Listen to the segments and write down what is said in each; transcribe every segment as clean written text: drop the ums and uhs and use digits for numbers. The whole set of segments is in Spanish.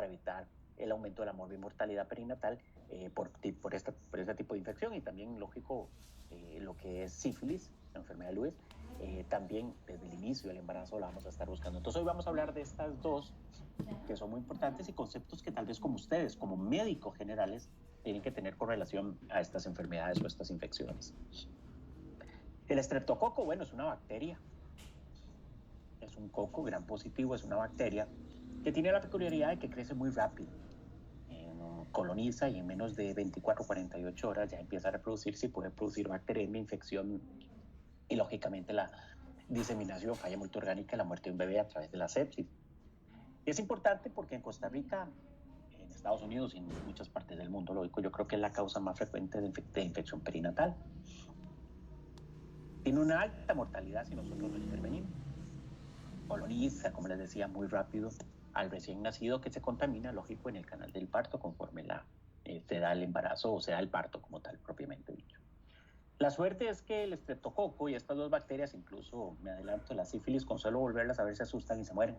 evitar el aumento de la morbimortalidad perinatal por este tipo de infección. Y también, lógico, lo que es sífilis, la enfermedad de Lewis, también desde el inicio del embarazo la vamos a estar buscando. Entonces hoy vamos a hablar de estas dos que son muy importantes y conceptos que tal vez como ustedes, como médicos generales, tienen que tener con relación a estas enfermedades o estas infecciones. El estreptococo, bueno, es una bacteria. Es un coco gram positivo, es una bacteria que tiene la peculiaridad de que crece muy rápido. Coloniza y en menos de 24 o 48 horas ya empieza a reproducirse y puede producir bacteremia, infección y lógicamente la diseminación, falla multiorgánica y la muerte de un bebé a través de la sepsis. Y es importante porque en Costa Rica, en Estados Unidos y en muchas partes del mundo, lógico, yo creo que es la causa más frecuente de infección perinatal. Tiene una alta mortalidad si nosotros no intervenimos. Coloniza, como les decía, muy rápido al recién nacido que se contamina, lógico, en el canal del parto conforme se da el embarazo o se da el parto como tal, propiamente dicho. La suerte es que el estreptococo y estas dos bacterias, incluso me adelanto, la sífilis, con solo volverlas a ver se asustan y se mueren.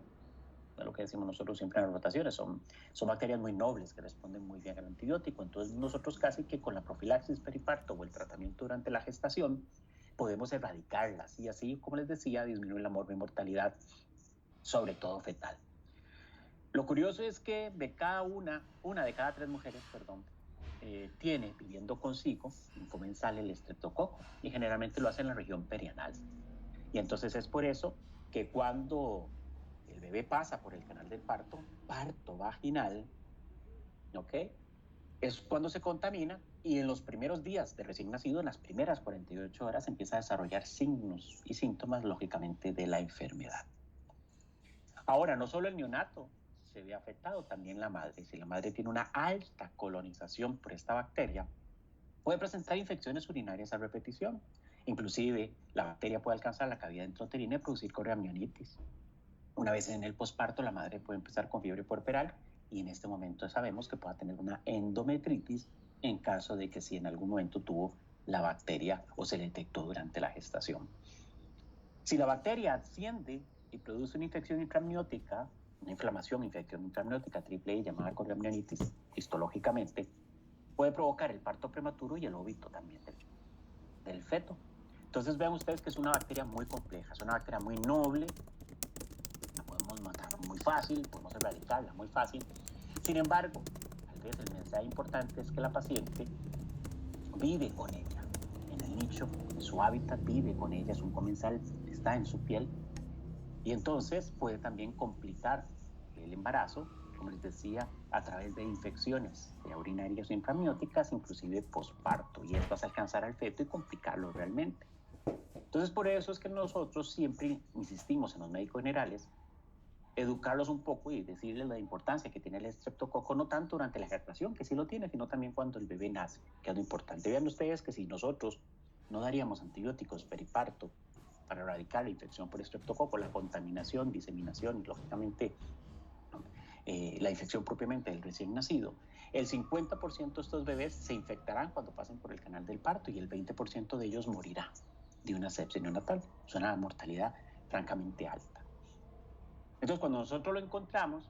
Es lo que decimos nosotros siempre en las rotaciones, son bacterias muy nobles que responden muy bien al antibiótico. Entonces nosotros casi que con la profilaxis periparto o el tratamiento durante la gestación podemos erradicarlas y así, como les decía, disminuir la morbimortalidad, sobre todo fetal. Lo curioso es que de cada una de cada 3 mujeres, tiene viviendo consigo un comensal el estreptococo y generalmente lo hace en la región perianal. Y entonces es por eso que cuando el bebé pasa por el canal del parto vaginal, ¿ok? Es cuando se contamina y en los primeros días de recién nacido, en las primeras 48 horas, empieza a desarrollar signos y síntomas, lógicamente, de la enfermedad. Ahora, no solo el neonato se ve afectado, también la madre. Si la madre tiene una alta colonización por esta bacteria, puede presentar infecciones urinarias a repetición. Inclusive, la bacteria puede alcanzar la cavidad intrauterina y producir correamnionitis. Una vez en el posparto, la madre puede empezar con fiebre puerperal y en este momento sabemos que pueda tener una endometritis en caso de que si en algún momento tuvo la bacteria o se detectó durante la gestación. Si la bacteria asciende y produce una infección intramniótica, una infección intramniótica triple llamada correamnionitis, histológicamente, puede provocar el parto prematuro y el óbito también del feto. Entonces vean ustedes que es una bacteria muy compleja, es una bacteria muy noble, la podemos matar muy fácil, podemos erradicarla muy fácil. Sin embargo, tal vez el mensaje importante es que la paciente vive con ella, en el nicho, en su hábitat, vive con ella, es un comensal, está en su piel y entonces puede también complicar el embarazo, como les decía, a través de infecciones urinarias o intramnióticas, inclusive posparto, y esto hace alcanzar al feto y complicarlo realmente. Entonces, por eso es que nosotros siempre insistimos en los médicos generales educarlos un poco y decirles la importancia que tiene el estreptococo, no tanto durante la gestación, que sí lo tiene, sino también cuando el bebé nace, que es lo importante. Vean ustedes que si nosotros no daríamos antibióticos periparto para erradicar la infección por estreptococo, la contaminación, diseminación y lógicamente la infección propiamente del recién nacido, el 50% de estos bebés se infectarán cuando pasen por el canal del parto y el 20% de ellos morirá de una sepsis neonatal. Es una mortalidad francamente alta. Entonces, cuando nosotros lo encontramos,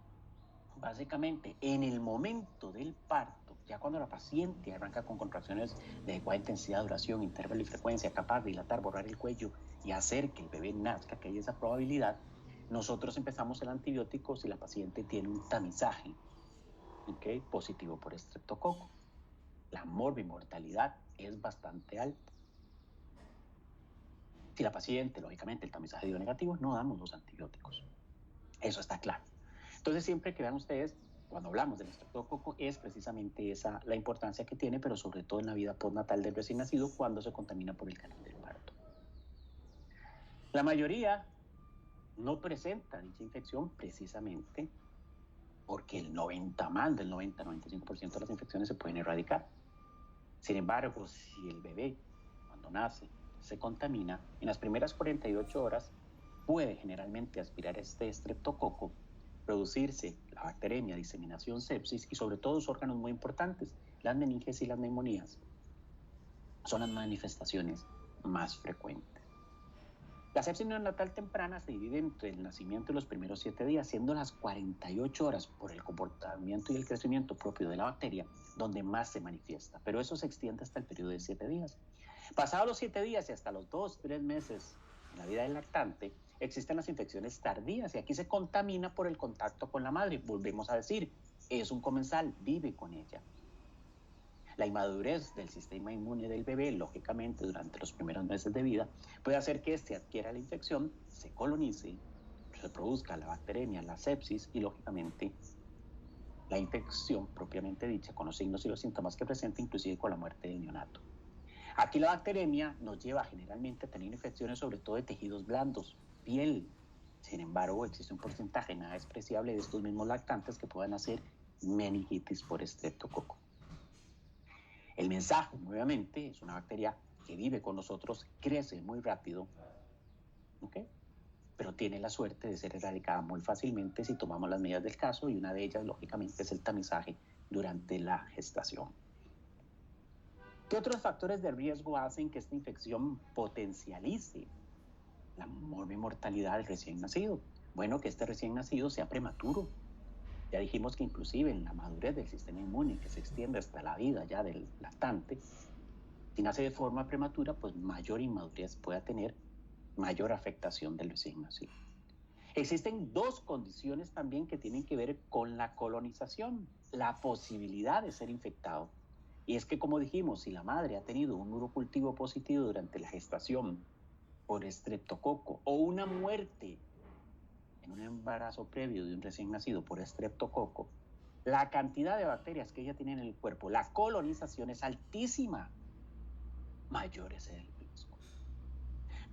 básicamente en el momento del parto, ya cuando la paciente arranca con contracciones de adecuada intensidad, duración, intervalo y frecuencia, capaz de dilatar, borrar el cuello y hacer que el bebé nazca, que haya esa probabilidad, nosotros empezamos el antibiótico si la paciente tiene un tamizaje, ¿okay?, positivo por estreptococo. La morbimortalidad es bastante alta. Si la paciente, lógicamente, el tamizaje dio negativo, no damos los antibióticos. Eso está claro. Entonces, siempre que vean ustedes, cuando hablamos del estreptococo, es precisamente esa la importancia que tiene, pero sobre todo en la vida postnatal del recién nacido cuando se contamina por el canal del parto. La mayoría no presenta dicha infección precisamente porque más del 90-95% de las infecciones se pueden erradicar. Sin embargo, si el bebé, cuando nace, se contamina, en las primeras 48 horas puede generalmente aspirar este estreptococo, producirse la bacteremia, diseminación, sepsis y sobre todo los órganos muy importantes, las meninges y las neumonías, son las manifestaciones más frecuentes. La sepsis neonatal temprana se divide entre el nacimiento y los primeros 7 días, siendo las 48 horas por el comportamiento y el crecimiento propio de la bacteria donde más se manifiesta, pero eso se extiende hasta el periodo de 7 días. Pasados los 7 días y hasta los 2-3 meses en la vida del lactante, existen las infecciones tardías y aquí se contamina por el contacto con la madre. Volvemos a decir, es un comensal, vive con ella. La inmadurez del sistema inmune del bebé, lógicamente, durante los primeros meses de vida, puede hacer que éste adquiera la infección, se colonice, reproduzca la bacteremia, la sepsis y, lógicamente, la infección propiamente dicha, con los signos y los síntomas que presenta, inclusive con la muerte del neonato. Aquí la bacteremia nos lleva generalmente a tener infecciones sobre todo de tejidos blandos, piel. Sin embargo, existe un porcentaje nada despreciable de estos mismos lactantes que puedan hacer meningitis por estreptococo. El mensaje, nuevamente, es una bacteria que vive con nosotros, crece muy rápido, ¿okay? Pero tiene la suerte de ser erradicada muy fácilmente si tomamos las medidas del caso, y una de ellas, lógicamente, es el tamizaje durante la gestación. ¿Qué otros factores de riesgo hacen que esta infección potencialice la mortalidad del recién nacido? Bueno, que este recién nacido sea prematuro. Ya dijimos que inclusive en la madurez del sistema inmune, que se extiende hasta la vida ya del lactante, si nace de forma prematura, pues mayor inmadurez pueda tener, mayor afectación del recién nacido. Existen dos condiciones también que tienen que ver con la colonización, la posibilidad de ser infectado. Y es que, como dijimos, si la madre ha tenido un urocultivo positivo durante la gestación por estreptococo o una muerte en un embarazo previo de un recién nacido por estreptococo, la cantidad de bacterias que ella tiene en el cuerpo, la colonización es altísima, mayor es el riesgo.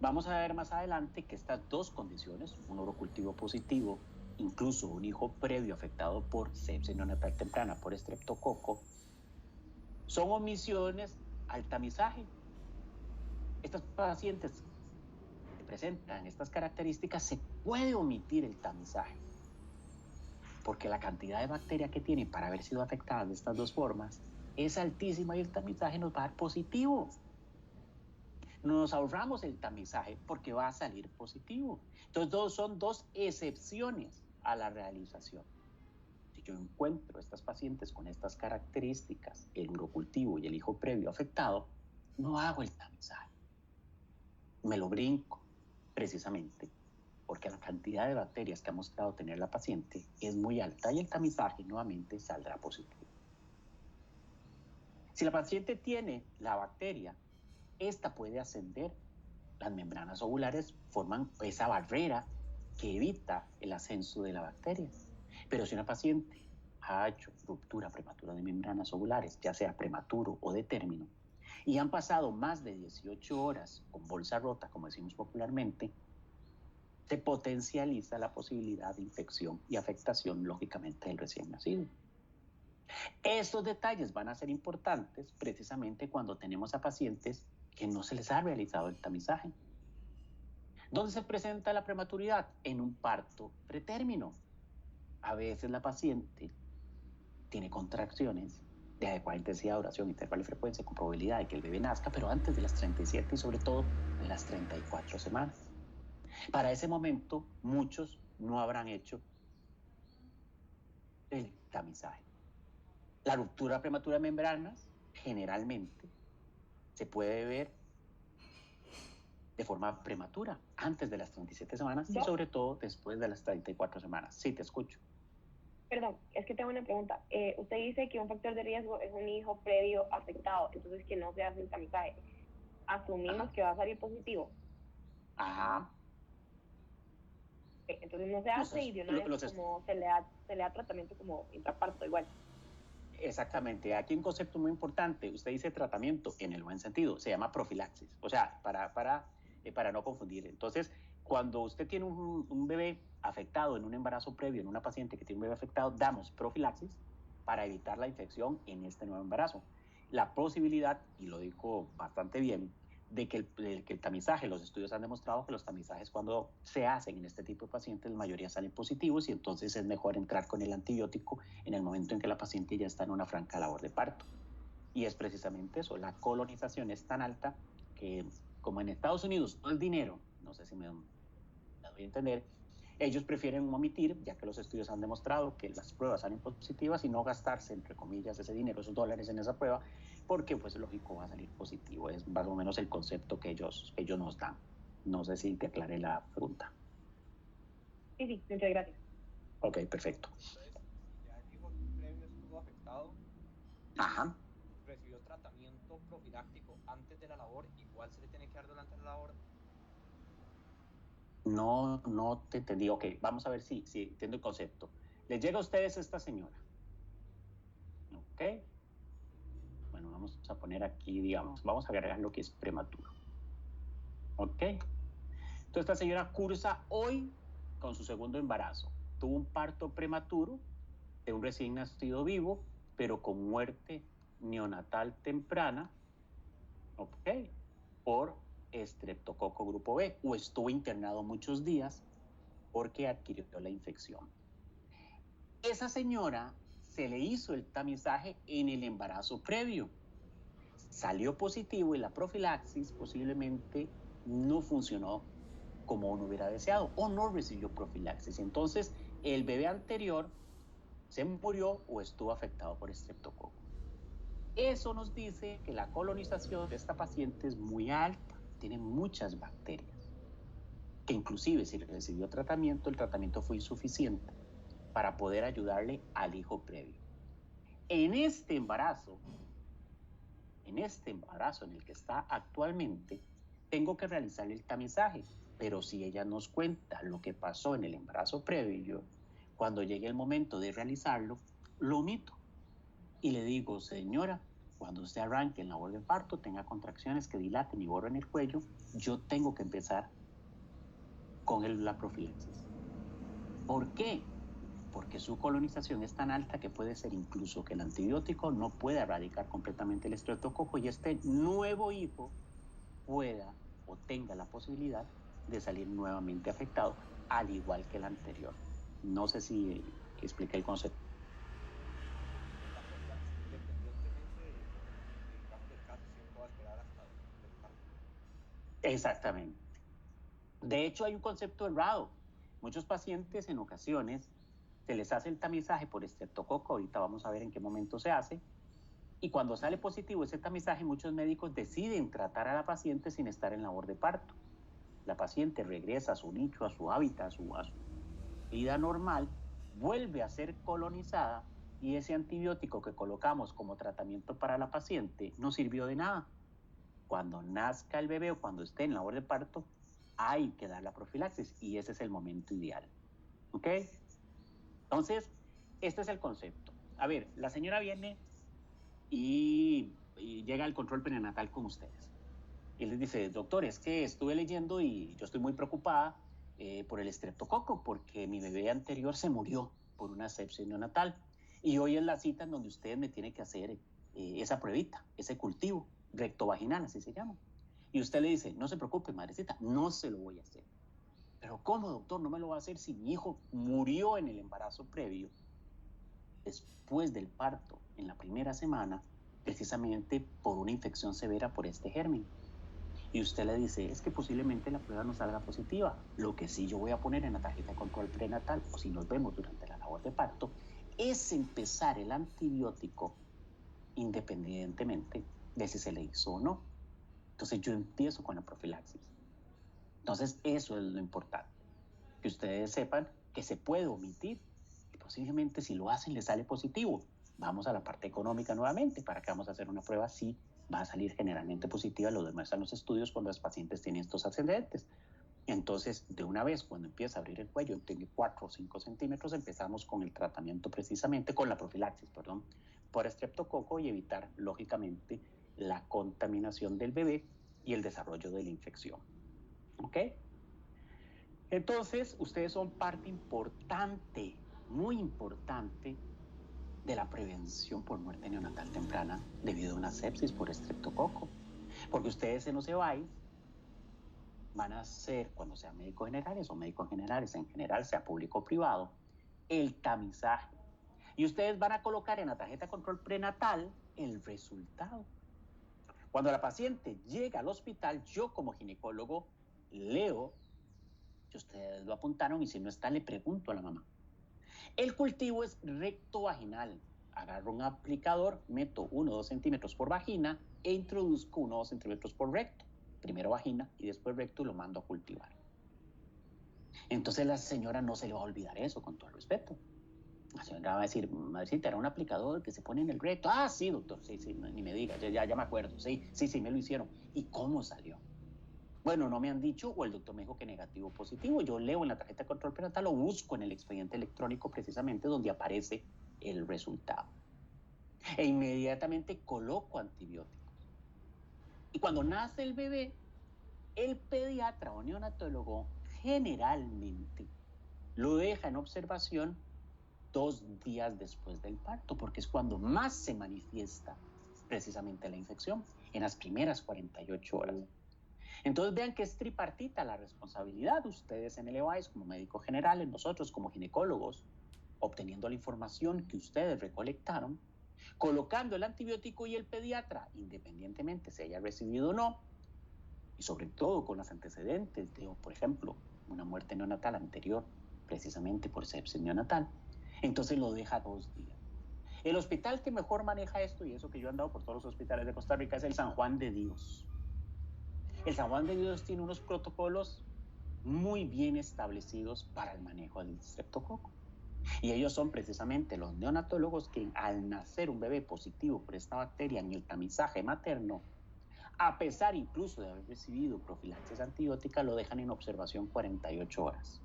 Vamos a ver más adelante que estas dos condiciones, un urocultivo positivo, incluso un hijo previo afectado por sepsis neonatal temprana por estreptococo, son omisiones al tamizaje. Estos pacientes que presentan estas características se puede omitir el tamizaje, porque la cantidad de bacteria que tienen para haber sido afectadas de estas dos formas es altísima y el tamizaje nos va a dar positivo. Nos ahorramos el tamizaje porque va a salir positivo. Entonces son dos excepciones a la realización. Si yo encuentro estas pacientes con estas características, el urocultivo y el hijo previo afectado, no hago el tamizaje. Me lo brinco, precisamente porque la cantidad de bacterias que ha mostrado tener la paciente es muy alta y el tamizaje nuevamente saldrá positivo. Si la paciente tiene la bacteria, esta puede ascender. Las membranas ovulares forman esa barrera que evita el ascenso de la bacteria. Pero si una paciente ha hecho ruptura prematura de membranas ovulares, ya sea prematuro o de término, y han pasado más de 18 horas con bolsa rota, como decimos popularmente, se potencializa la posibilidad de infección y afectación, lógicamente, del recién nacido. Estos detalles van a ser importantes precisamente cuando tenemos a pacientes que no se les ha realizado el tamizaje. ¿Dónde se presenta la prematuridad? En un parto pretérmino. A veces la paciente tiene contracciones de adecuada intensidad, duración, intervalo y frecuencia con probabilidad de que el bebé nazca, pero antes de las 37 y sobre todo en las 34 semanas. Para ese momento, muchos no habrán hecho el tamizaje. La ruptura prematura de membranas generalmente se puede ver de forma prematura, antes de las 37 semanas y sobre todo después de las 34 semanas. Sí, te escucho. Perdón, es que tengo una pregunta. Usted dice que un factor de riesgo es un hijo previo afectado, entonces que no se hace el tamizaje. Asumimos que va a salir positivo. Ajá. Entonces no se hace y de una vez como se le da tratamiento como intraparto igual. Exactamente. Aquí un concepto muy importante. Usted dice tratamiento en el buen sentido. Se llama profilaxis. O sea, para no confundir. Entonces, cuando usted tiene un bebé afectado en un embarazo previo, en una paciente que tiene un bebé afectado, damos profilaxis para evitar la infección en este nuevo embarazo. La posibilidad, y lo dijo bastante bien, de que el tamizaje, los estudios han demostrado que los tamizajes cuando se hacen en este tipo de pacientes, la mayoría salen positivos y entonces es mejor entrar con el antibiótico en el momento en que la paciente ya está en una franca labor de parto. Y es precisamente eso, la colonización es tan alta que como en Estados Unidos todo el dinero no sé si me doy a entender, ellos prefieren omitir, ya que los estudios han demostrado que las pruebas salen positivas y no gastarse, entre comillas, ese dinero, esos dólares en esa prueba, porque pues lógico va a salir positivo. Es más o menos el concepto que ellos nos dan. No sé si te aclaré la pregunta. Sí, muchas gracias. Ok, perfecto. Entonces, si ya el hijo previo estuvo afectado, Ajá. recibió tratamiento profiláctico antes de la labor, igual se le tiene que dar durante la labor. No te entendí. Ok, vamos a ver si entiendo el concepto. Le llega a ustedes esta señora. Ok. Bueno, vamos a poner aquí, digamos, vamos a agregar lo que es prematuro. Ok. Entonces esta señora cursa hoy con su segundo embarazo. Tuvo un parto prematuro de un recién nacido vivo, pero con muerte neonatal temprana, ok, por estreptococo grupo B, o estuvo internado muchos días porque adquirió la infección. Esa señora se le hizo el tamizaje en el embarazo previo. Salió positivo y la profilaxis posiblemente no funcionó como uno hubiera deseado o no recibió profilaxis. Entonces, el bebé anterior se murió o estuvo afectado por estreptococo. Eso nos dice que la colonización de esta paciente es muy alta, tiene muchas bacterias, que inclusive si recibió tratamiento, el tratamiento fue insuficiente para poder ayudarle al hijo previo. En este embarazo en el que está actualmente, tengo que realizarle el tamizaje, pero si ella nos cuenta lo que pasó en el embarazo previo, cuando llegue el momento de realizarlo, lo omito y le digo, señora, cuando usted arranque en labor de parto, tenga contracciones que dilaten y borren el cuello, yo tengo que empezar con la profilaxis. ¿Por qué? Porque su colonización es tan alta que puede ser incluso que el antibiótico no pueda erradicar completamente el estreptococo y este nuevo hijo pueda o tenga la posibilidad de salir nuevamente afectado, al igual que el anterior. No sé si expliqué el concepto. La profilaxis, independientemente digamos, del caso, siempre va a esperar hasta después del parto. Exactamente. De hecho, hay un concepto errado. Muchos pacientes en ocasiones se les hace el tamizaje por estreptococo, ahorita vamos a ver en qué momento se hace, y cuando sale positivo ese tamizaje, muchos médicos deciden tratar a la paciente sin estar en labor de parto. La paciente regresa a su nicho, a su hábitat, a su vida normal, vuelve a ser colonizada y ese antibiótico que colocamos como tratamiento para la paciente no sirvió de nada. Cuando nazca el bebé o cuando esté en labor de parto, hay que dar la profilaxis y ese es el momento ideal. ¿Ok? Entonces, este es el concepto. A ver, la señora viene y llega al control prenatal con ustedes. Y les dice, doctor, es que estuve leyendo y yo estoy muy preocupada por el estreptococo porque mi bebé anterior se murió por una sepsis neonatal. Y hoy es la cita en donde ustedes me tienen que hacer esa pruebita, ese cultivo rectovaginal, así se llama. Y usted le dice, no se preocupe, madrecita, no se lo voy a hacer. Pero ¿cómo, doctor? No me lo va a hacer si mi hijo murió en el embarazo previo, después del parto, en la primera semana, precisamente por una infección severa por este germen. Y usted le dice, es que posiblemente la prueba no salga positiva. Lo que sí yo voy a poner en la tarjeta de control prenatal, o si nos vemos durante la labor de parto, es empezar el antibiótico independientemente de si se le hizo o no. Entonces yo empiezo con la profilaxis. Entonces eso es lo importante, que ustedes sepan que se puede omitir y posiblemente si lo hacen les sale positivo. Vamos a la parte económica nuevamente. ¿Para qué vamos a hacer una prueba si va a salir generalmente positiva? Lo demuestran los estudios cuando los pacientes tienen estos ascendentes. Entonces, de una vez, cuando empieza a abrir el cuello, tiene 4 o 5 centímetros, empezamos con el tratamiento precisamente, con la profilaxis, por estreptococo y evitar, lógicamente, la contaminación del bebé y el desarrollo de la infección. ¿Ok? Entonces, ustedes son parte importante, muy importante, de la prevención por muerte neonatal temprana debido a una sepsis por estreptococo. Porque ustedes en los EVAIS van a hacer, cuando sean médicos generales o médicos generales en general, sea público o privado, el tamizaje. Y ustedes van a colocar en la tarjeta de control prenatal el resultado. Cuando la paciente llega al hospital, yo como ginecólogo leo que ustedes lo apuntaron y si no está, le pregunto a la mamá. El cultivo es rectovaginal. Agarro un aplicador, meto 1 o 2 centímetros por vagina e introduzco 1 o 2 centímetros por recto. Primero vagina y después recto y lo mando a cultivar. Entonces la señora no se le va a olvidar eso, con todo el respeto. La señora va a decir, madrecita, era un aplicador que se pone en el recto. Ah, sí, doctor, sí, ni me diga, ya me acuerdo, sí, me lo hicieron. ¿Y cómo salió? Bueno, no me han dicho, o el doctor me dijo que negativo o positivo. Yo leo en la tarjeta de control prenatal, lo busco en el expediente electrónico precisamente donde aparece el resultado. E inmediatamente coloco antibióticos. Y cuando nace el bebé, el pediatra o neonatólogo generalmente lo deja en observación 2 días después del parto, porque es cuando más se manifiesta precisamente la infección, en las primeras 48 horas. Entonces vean que es tripartita la responsabilidad, ustedes en el EVAIS como médicos generales, nosotros como ginecólogos, obteniendo la información que ustedes recolectaron, colocando el antibiótico y el pediatra, independientemente si haya recibido o no, y sobre todo con los antecedentes de, por ejemplo, una muerte neonatal anterior, precisamente por sepsis neonatal, entonces lo deja 2 días. El hospital que mejor maneja esto, y eso que yo he andado por todos los hospitales de Costa Rica, es el San Juan de Dios. El San Juan de Dios tiene unos protocolos muy bien establecidos para el manejo del estreptococo. Y ellos son precisamente los neonatólogos que al nacer un bebé positivo por esta bacteria en el tamizaje materno, a pesar incluso de haber recibido profilaxis antibiótica, lo dejan en observación 48 horas.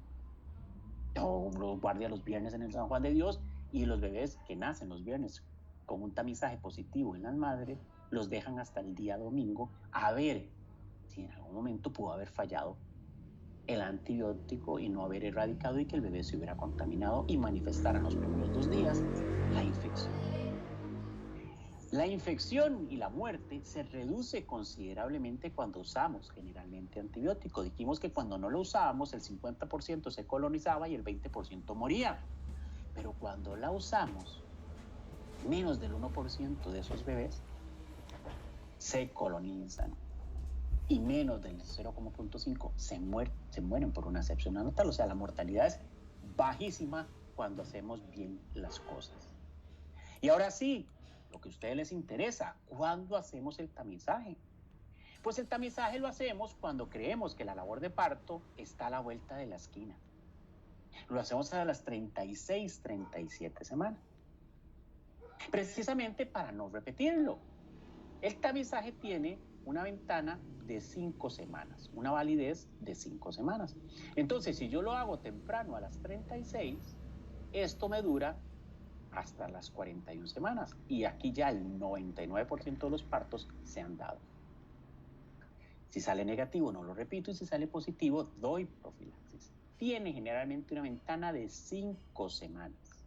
Yo los guardia los viernes en el San Juan de Dios y los bebés que nacen los viernes con un tamizaje positivo en las madres, los dejan hasta el día domingo a ver si en algún momento pudo haber fallado el antibiótico y no haber erradicado y que el bebé se hubiera contaminado y manifestara en los primeros 2 días la infección. La infección y la muerte se reduce considerablemente cuando usamos generalmente antibiótico. Dijimos que cuando no lo usábamos el 50% se colonizaba y el 20% moría. Pero cuando la usamos, menos del 1% de esos bebés se colonizan y menos del 0,5 se mueren por una sepsis neonatal. O sea, la mortalidad es bajísima cuando hacemos bien las cosas. Y ahora sí, lo que a ustedes les interesa, ¿cuándo hacemos el tamizaje? Pues el tamizaje lo hacemos cuando creemos que la labor de parto está a la vuelta de la esquina. Lo hacemos a las 36, 37 semanas. Precisamente para no repetirlo. El tamizaje tiene una ventana de 5 semanas, una validez de 5 semanas. Entonces, si yo lo hago temprano a las 36, esto me dura hasta las 41 semanas. Y aquí ya el 99% de los partos se han dado. Si sale negativo, no lo repito, y si sale positivo, doy profilaxis. Tiene generalmente una ventana de 5 semanas.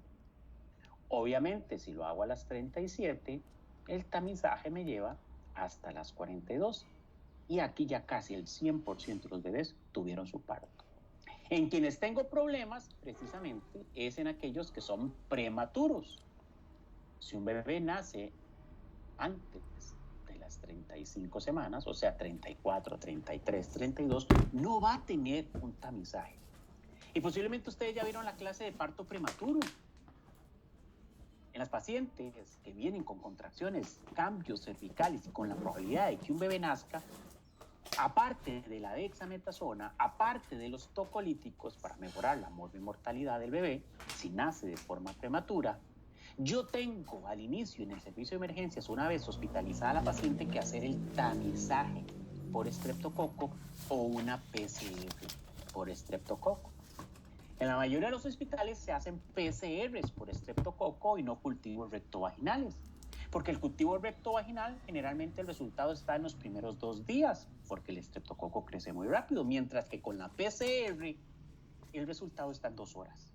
Obviamente, si lo hago a las 37, el tamizaje me lleva hasta las 42. Y aquí ya casi el 100% de los bebés tuvieron su parto. En quienes tengo problemas, precisamente, es en aquellos que son prematuros. Si un bebé nace antes de las 35 semanas, o sea, 34, 33, 32, no va a tener un tamizaje. Y posiblemente ustedes ya vieron la clase de parto prematuro. En las pacientes que vienen con contracciones, cambios cervicales y con la probabilidad de que un bebé nazca, aparte de la dexametasona, aparte de los tocolíticos para mejorar la mortalidad del bebé, si nace de forma prematura, yo tengo al inicio en el servicio de emergencias, una vez hospitalizada la paciente, que hacer el tamizaje por estreptococo o una PCR por estreptococo. En la mayoría de los hospitales se hacen PCRs por estreptococo y no cultivos rectovaginales. Porque el cultivo rectovaginal, generalmente el resultado está en los primeros 2 días, porque el estreptococo crece muy rápido, mientras que con la PCR el resultado está en 2 horas.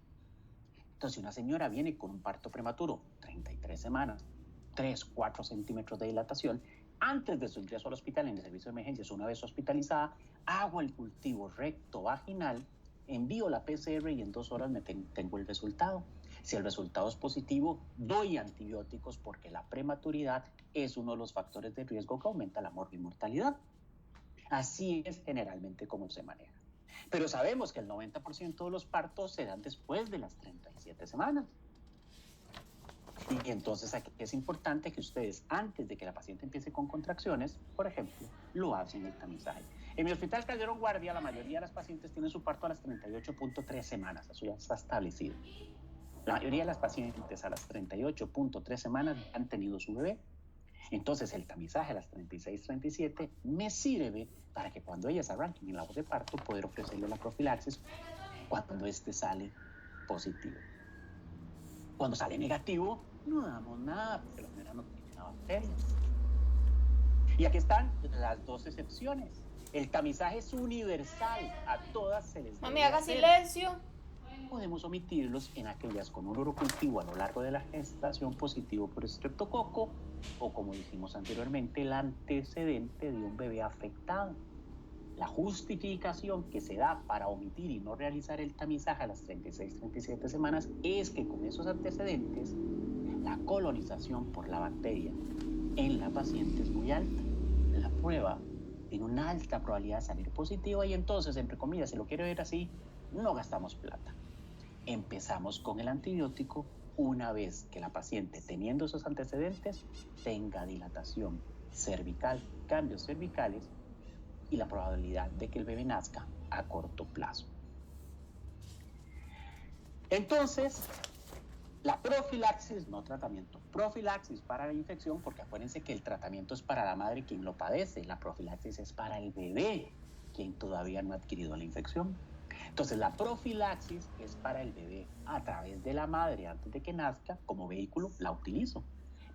Entonces, si una señora viene con un parto prematuro, 33 semanas, 3, 4 centímetros de dilatación, antes de su ingreso al hospital en el servicio de emergencias, una vez hospitalizada, hago el cultivo rectovaginal, envío la PCR y en 2 horas tengo el resultado. Si el resultado es positivo, doy antibióticos porque la prematuridad es uno de los factores de riesgo que aumenta la mortalidad. Así es generalmente como se maneja. Pero sabemos que el 90% de los partos se dan después de las 37 semanas. Y entonces aquí es importante que ustedes, antes de que la paciente empiece con contracciones, por ejemplo, lo hacen el tamizaje. En mi hospital Calderón Guardia, la mayoría de las pacientes tienen su parto a las 38.3 semanas, eso ya está establecido. La mayoría de las pacientes a las 38.3 semanas han tenido su bebé. Entonces el tamizaje a las 36, 37 me sirve para que cuando ellas arranquen en labor de parto, poder ofrecerle la profilaxis cuando este sale positivo. Cuando sale negativo, no damos nada porque la primera no tiene la bacteria. Y aquí están las dos excepciones. El tamizaje es universal, a todas se les debe Mami, haga hacer. silencio. Podemos omitirlos en aquellas con un urocultivo a lo largo de la gestación positivo por estreptococo o, como dijimos anteriormente, el antecedente de un bebé afectado. La justificación que se da para omitir y no realizar el tamizaje a las 36-37 semanas es que con esos antecedentes la colonización por la bacteria en la paciente es muy alta. La prueba tiene una alta probabilidad de salir positiva y entonces, entre comillas, si lo quiero ver así, no gastamos plata. Empezamos con el antibiótico una vez que la paciente, teniendo esos antecedentes, tenga dilatación cervical, cambios cervicales y la probabilidad de que el bebé nazca a corto plazo. Entonces, la profilaxis, no tratamiento, profilaxis para la infección, porque acuérdense que el tratamiento es para la madre quien lo padece, la profilaxis es para el bebé quien todavía no ha adquirido la infección. Entonces, la profilaxis es para el bebé a través de la madre antes de que nazca, como vehículo la utilizo.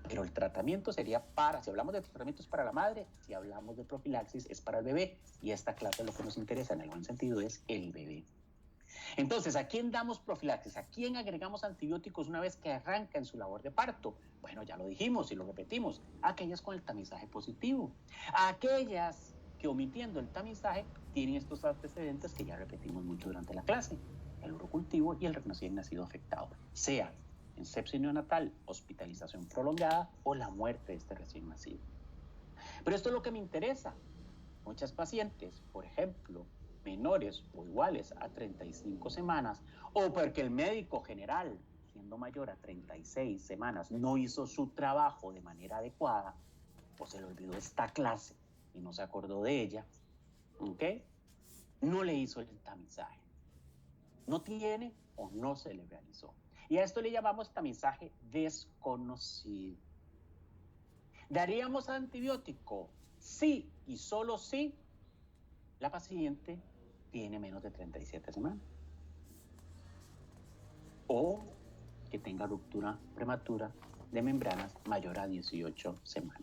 Pero el tratamiento sería para, si hablamos de tratamientos para la madre, si hablamos de profilaxis es para el bebé, y esta clase lo que nos interesa en el buen sentido es el bebé. Entonces, ¿a quién damos profilaxis? ¿A quién agregamos antibióticos una vez que arranca en su labor de parto? Bueno, ya lo dijimos y lo repetimos, a aquellas con el tamizaje positivo, a aquellas que omitiendo el tamizaje tienen estos antecedentes que ya repetimos mucho durante la clase, el urocultivo y el recién nacido afectado, sea en sepsis neonatal, hospitalización prolongada o la muerte de este recién nacido. Pero esto es lo que me interesa. Muchas pacientes, por ejemplo, menores o iguales a 35 semanas, o porque el médico general, siendo mayor a 36 semanas, no hizo su trabajo de manera adecuada, o se le olvidó esta clase y no se acordó de ella, ¿ok? No le hizo el tamizaje. No tiene o no se le realizó. Y a esto le llamamos tamizaje desconocido. ¿Daríamos antibiótico? Sí, y solo si la paciente tiene menos de 37 semanas. O que tenga ruptura prematura de membranas mayor a 18 semanas.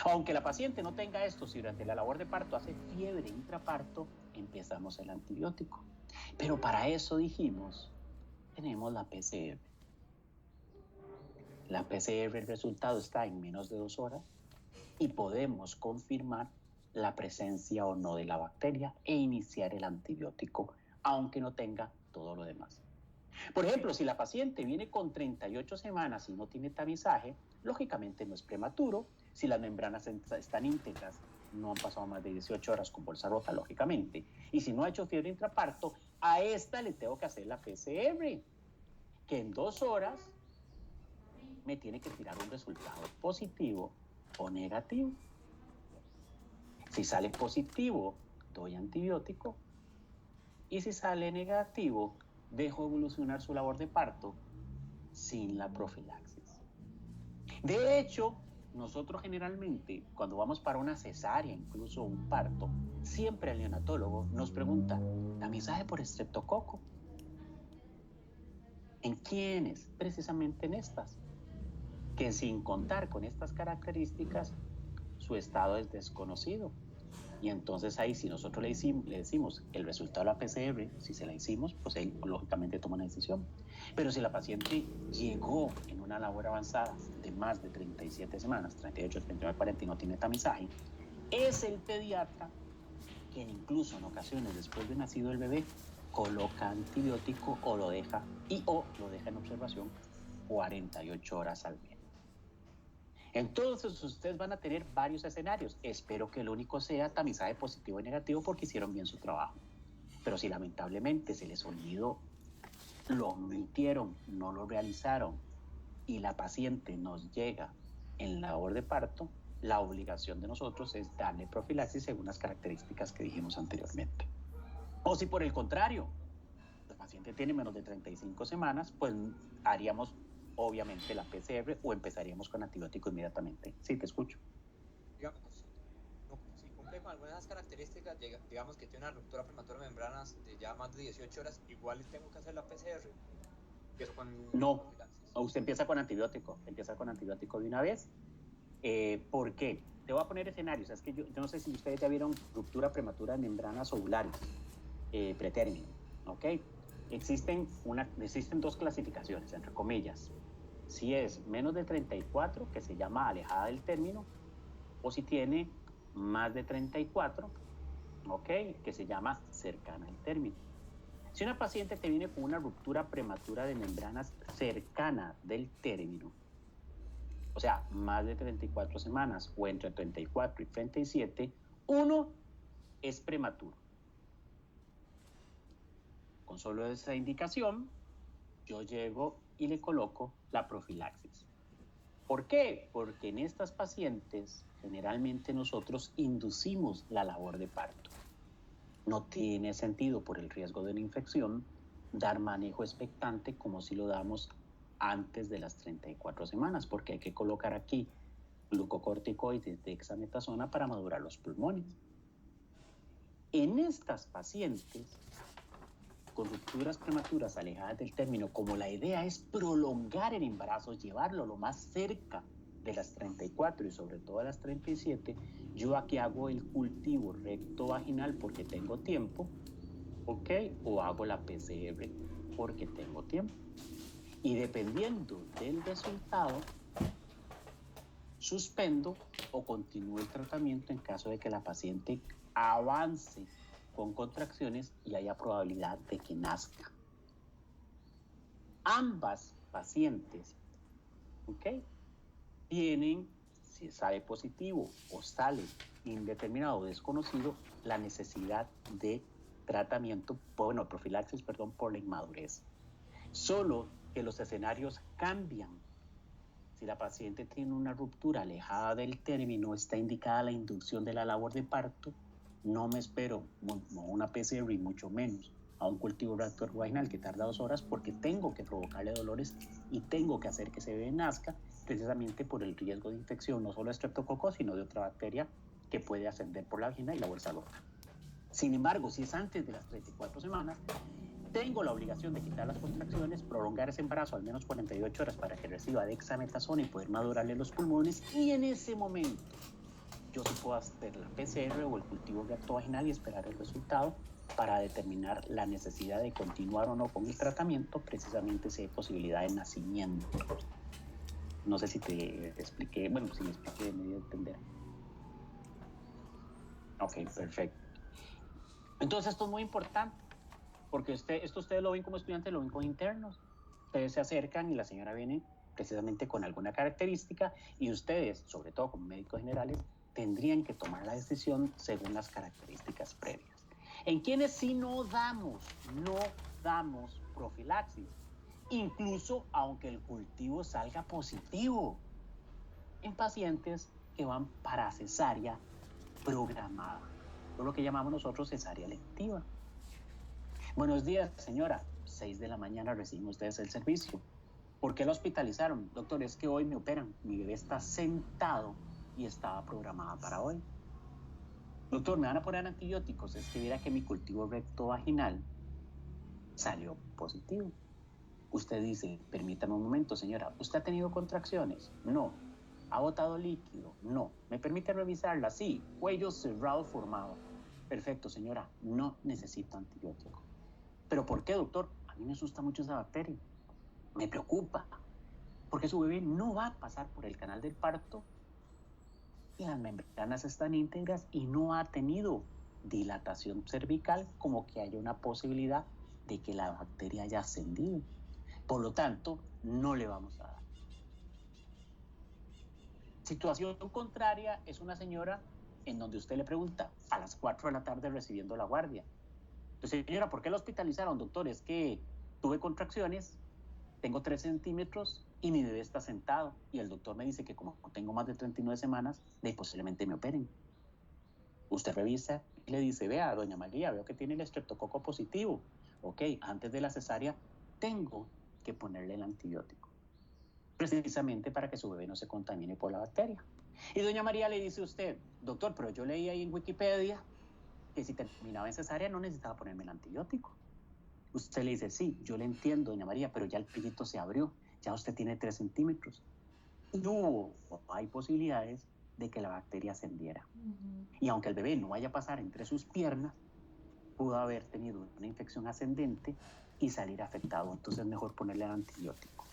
Aunque la paciente no tenga esto, si durante la labor de parto hace fiebre intraparto, empezamos el antibiótico. Pero para eso dijimos, tenemos la PCR. La PCR, el resultado está en menos de 2 horas y podemos confirmar la presencia o no de la bacteria e iniciar el antibiótico, aunque no tenga todo lo demás. Por ejemplo, si la paciente viene con 38 semanas y no tiene tamizaje, lógicamente no es prematuro. Si las membranas están íntegras, no han pasado más de 18 horas con bolsa rota, lógicamente. Y si no ha hecho fiebre intraparto, a esta le tengo que hacer la PCR, que en 2 horas me tiene que tirar un resultado positivo o negativo. Si sale positivo, doy antibiótico. Y si sale negativo, dejo evolucionar su labor de parto sin la profilaxis. De hecho, nosotros generalmente, cuando vamos para una cesárea, incluso un parto, siempre el neonatólogo nos pregunta, ¿tamizaje por estreptococo? ¿En quiénes? Precisamente en estas, que sin contar con estas características, su estado es desconocido. Y entonces ahí, si nosotros le decimos el resultado de la PCR, si se la hicimos, pues él lógicamente toma una decisión. Pero si la paciente llegó en una labor avanzada de más de 37 semanas, 38, 39, 40 y no tiene tamizaje, es el pediatra quien incluso en ocasiones después de nacido el bebé coloca antibiótico o lo deja en observación 48 horas al menos. Entonces ustedes van a tener varios escenarios. Espero que el único sea tamizaje positivo y negativo porque hicieron bien su trabajo. Pero si lamentablemente se les olvidó, lo omitieron, no lo realizaron y la paciente nos llega en labor de parto, la obligación de nosotros es darle profilaxis según las características que dijimos anteriormente. O si por el contrario, la paciente tiene menos de 35 semanas, pues haríamos obviamente la PCR o empezaríamos con antibiótico inmediatamente. Sí, te escucho. Digamos, si cumple con algunas de esas características, digamos que tiene una ruptura prematura de membranas de ya más de 18 horas, igual tengo que hacer la PCR. Empiezo con No, profilaxis. usted empieza con antibiótico de una vez. ¿Por qué? Te voy a poner escenarios. Es que yo no sé si ustedes ya vieron ruptura prematura de membranas ovulares pretérmino, ¿ok? Existen dos clasificaciones, entre comillas. Si es menos de 34, que se llama alejada del término, o si tiene más de 34, ¿ok? Que se llama cercana al término. Si una paciente te viene con una ruptura prematura de membranas cercana del término, o sea, más de 34 semanas o entre 34 y 37, uno es prematuro. Con solo esa indicación, yo llego y le coloco la profilaxis. ¿Por qué? Porque en estas pacientes generalmente nosotros inducimos la labor de parto. No tiene sentido por el riesgo de una infección dar manejo expectante como si lo damos antes de las 34 semanas, porque hay que colocar aquí glucocorticoides de dexametasona para madurar los pulmones. En estas pacientes con rupturas prematuras alejadas del término, como la idea es prolongar el embarazo, llevarlo lo más cerca de las 34 y sobre todo a las 37, yo aquí hago el cultivo recto vaginal porque tengo tiempo, ¿ok? O hago la PCR porque tengo tiempo. Y dependiendo del resultado, suspendo o continúo el tratamiento en caso de que la paciente avance con contracciones y haya probabilidad de que nazca. Ambas pacientes, ¿ok? Tienen, si sale positivo o sale indeterminado o desconocido, la necesidad de tratamiento, profilaxis, por la inmadurez. Solo que los escenarios cambian. Si la paciente tiene una ruptura alejada del término, está indicada la inducción de la labor de parto, no me espero no una PCR y mucho menos a un cultivo rectovaginal que tarda 2 horas porque tengo que provocarle dolores y tengo que hacer que ese bebé nazca precisamente por el riesgo de infección, no solo de estreptococcus, sino de otra bacteria que puede ascender por la vagina y la bolsa loca. Sin embargo, si es antes de las 34 semanas, tengo la obligación de quitar las contracciones, prolongar ese embarazo al menos 48 horas para que reciba dexametasona y poder madurarle los pulmones, y en ese momento yo sí puedo hacer la PCR o el cultivo rectovaginal y esperar el resultado para determinar la necesidad de continuar o no con el tratamiento, precisamente si hay posibilidad de nacimiento. No sé si te expliqué, si me expliqué, me dio a entender. Ok, perfecto. Entonces esto es muy importante, porque esto ustedes lo ven como estudiantes, lo ven con internos. Ustedes se acercan y la señora viene precisamente con alguna característica y ustedes, sobre todo como médicos generales, tendrían que tomar la decisión según las características previas. En quienes sí no damos profilaxis, incluso aunque el cultivo salga positivo, en pacientes que van para cesárea programada, o lo que llamamos nosotros cesárea electiva. Buenos días, señora. 6 de la mañana reciben ustedes el servicio. ¿Por qué la hospitalizaron? Doctor, es que hoy me operan. Mi bebé está sentado y estaba programada para hoy. Doctor, ¿me van a poner antibióticos? Es que mira que mi cultivo rectovaginal salió positivo. Usted dice, permítame un momento, señora. ¿Usted ha tenido contracciones? No. ¿Ha botado líquido? No. ¿Me permite revisarla? Sí. Cuello cerrado formado. Perfecto, señora. No necesito antibiótico. ¿Pero por qué, doctor? A mí me asusta mucho esa bacteria. Me preocupa. Porque su bebé no va a pasar por el canal del parto y las membranas están íntegras y no ha tenido dilatación cervical, como que haya una posibilidad de que la bacteria haya ascendido. Por lo tanto, no le vamos a dar. Situación contraria es una señora en donde usted le pregunta a las 4 de la tarde recibiendo la guardia. Entonces, señora, ¿por qué la hospitalizaron, doctor? Es que tuve contracciones, tengo 3 centímetros y mi bebé está sentado. Y el doctor me dice que como tengo más de 39 semanas, posiblemente me operen. Usted revisa y le dice, vea, doña María, veo que tiene el estreptococo positivo. Ok, antes de la cesárea tengo que ponerle el antibiótico, precisamente para que su bebé no se contamine por la bacteria. Y doña María le dice a usted, doctor, pero yo leí ahí en Wikipedia que si terminaba en cesárea no necesitaba ponerme el antibiótico. Usted le dice, sí, yo le entiendo, doña María, pero ya el pellito se abrió, ya usted tiene 3 centímetros. No hay posibilidades de que la bacteria ascendiera. Y aunque el bebé no vaya a pasar entre sus piernas, pudo haber tenido una infección ascendente y salir afectado. Entonces es mejor ponerle el antibiótico.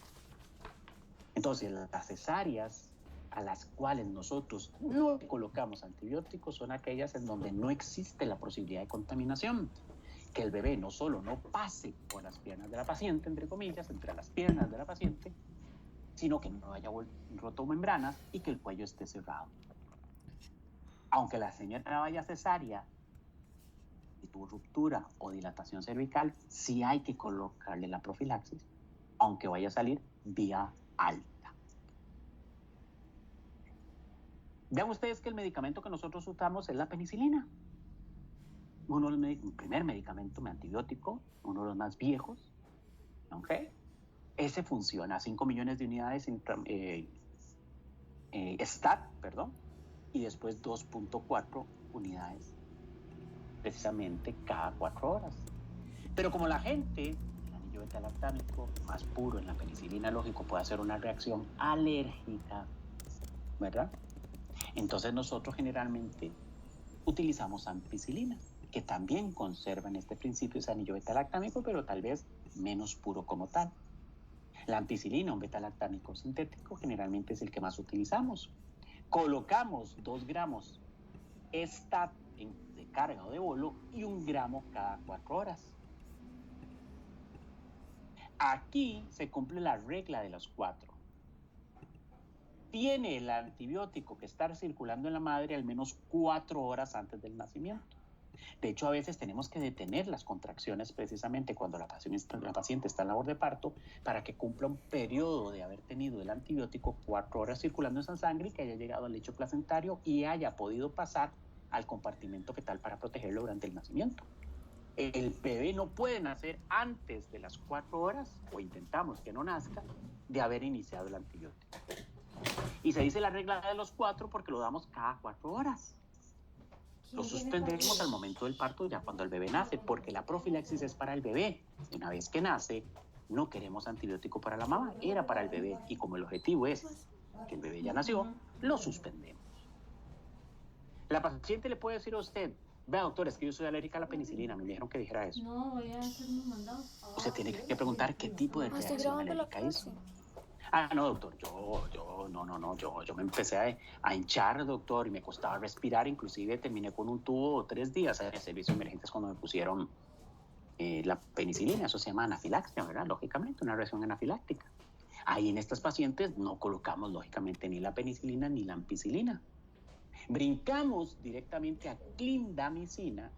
Entonces las cesáreas a las cuales nosotros no colocamos antibióticos son aquellas en donde no existe la posibilidad de contaminación. Que el bebé no solo no pase por las piernas de la paciente, entre comillas, entre las piernas de la paciente, sino que no haya roto membranas y que el cuello esté cerrado. Aunque la señora vaya cesárea y tuvo ruptura o dilatación cervical, sí hay que colocarle la profilaxis, aunque vaya a salir vía alta. Vean ustedes que el medicamento que nosotros usamos es la penicilina. El primer medicamento antibiótico, uno de los más viejos, ¿okay? Ese funciona, 5 millones de unidades STAT, y después 2.4 unidades, precisamente cada 4 horas. Pero como la gente, el anillo beta-lactámico más puro en la penicilina, lógico, puede hacer una reacción alérgica, ¿verdad? Entonces nosotros generalmente utilizamos ampicilina, que también conserva en este principio ese anillo beta-lactámico, pero tal vez menos puro como tal. La ampicilina, un beta-lactámico sintético, generalmente es el que más utilizamos. Colocamos 2 gramos STAT de carga o de bolo y 1 gramo cada 4 horas. Aquí se cumple la regla de los 4. Tiene el antibiótico que estar circulando en la madre al menos 4 horas antes del nacimiento. De hecho, a veces tenemos que detener las contracciones precisamente cuando la paciente está en labor de parto para que cumpla un periodo de haber tenido el antibiótico 4 horas circulando en esa sangre y que haya llegado al lecho placentario y haya podido pasar al compartimento fetal para protegerlo durante el nacimiento. El bebé no puede nacer antes de las 4 horas, o intentamos que no nazca, de haber iniciado el antibiótico. Y se dice la regla de los 4 porque lo damos cada 4 horas. Lo suspendemos al momento del parto, ya cuando el bebé nace, porque la profilaxis es para el bebé. Una vez que nace, no queremos antibiótico para la mamá, era para el bebé. Y como el objetivo es que el bebé ya nació, lo suspendemos. La paciente le puede decir a usted, vea doctor, es que yo soy alérgica a la penicilina, me dijeron que dijera eso. No, voy a hacer un mandado. Usted tiene que preguntar qué tipo de reacción alérgica hizo. No, doctor, yo me empecé a hinchar, doctor, y me costaba respirar, inclusive terminé con un tubo 3 días en el servicio de emergencias cuando me pusieron la penicilina, eso se llama anafilaxia, ¿verdad? Lógicamente, una reacción anafiláctica. Ahí en estas pacientes no colocamos, lógicamente, ni la penicilina ni la ampicilina. Brincamos directamente a clindamicina,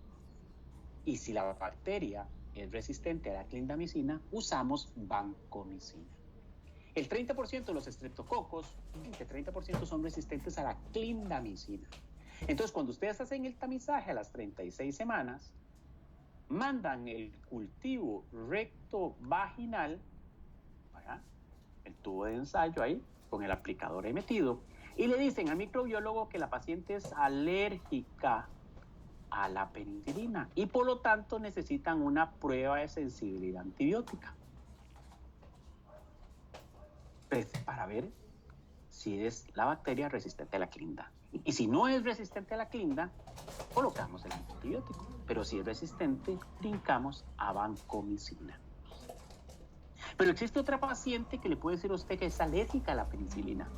y si la bacteria es resistente a la clindamicina, usamos vancomicina. El 30% de los estreptococos, 20-30% son resistentes a la clindamicina. Entonces, cuando ustedes hacen el tamizaje a las 36 semanas, mandan el cultivo recto-vaginal, ¿verdad? El tubo de ensayo ahí, con el aplicador ahí metido, y le dicen al microbiólogo que la paciente es alérgica a la penicilina y por lo tanto necesitan una prueba de sensibilidad antibiótica para ver si es la bacteria resistente a la clinda. Y si no es resistente a la clinda, colocamos el antibiótico. Pero si es resistente, brincamos a vancomicina. Pero existe otra paciente que le puede decir a usted que es alérgica a la penicilina.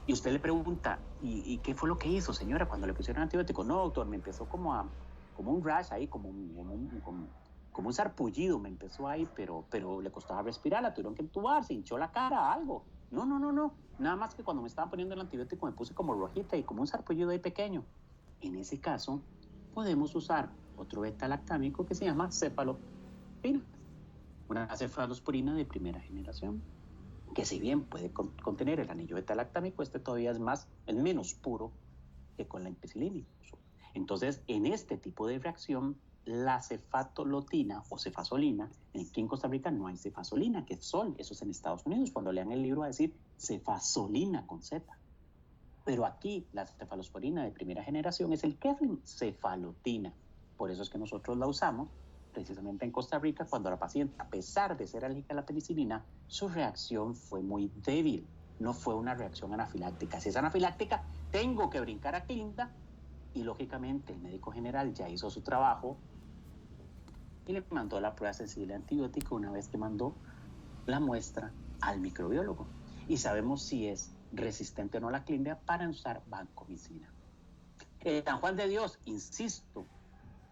Y usted le pregunta, ¿y qué fue lo que hizo, señora, cuando le pusieron antibiótico? No, doctor, me empezó como un rash ahí, como un sarpullido me empezó ahí, pero le costaba respirar, la tuvieron que entubar, se hinchó la cara, algo. No. Nada más que cuando me estaban poniendo el antibiótico me puse como rojita y como un sarpullido ahí pequeño. En ese caso, podemos usar otro beta-lactámico que se llama cefalosporina, una cefalosporina de primera generación, que si bien puede contener el anillo beta-lactámico, este todavía es menos puro que con la ampicilina. Entonces, en este tipo de reacción, la cefatolotina o cefasolina, aquí en Costa Rica no hay cefasolina, que es sol, eso es en Estados Unidos, cuando lean el libro va a decir cefasolina con Z. Pero aquí la cefalosporina de primera generación es el Keflin, cefalotina. Por eso es que nosotros la usamos precisamente en Costa Rica cuando la paciente, a pesar de ser alérgica a la penicilina, su reacción fue muy débil, no fue una reacción anafiláctica. Si es anafiláctica, tengo que brincar a Clinda y lógicamente el médico general ya hizo su trabajo y le mandó la prueba sensible antibiótico una vez que mandó la muestra al microbiólogo. Y sabemos si es resistente o no a la clínica para usar vancomicina. San Juan de Dios, insisto,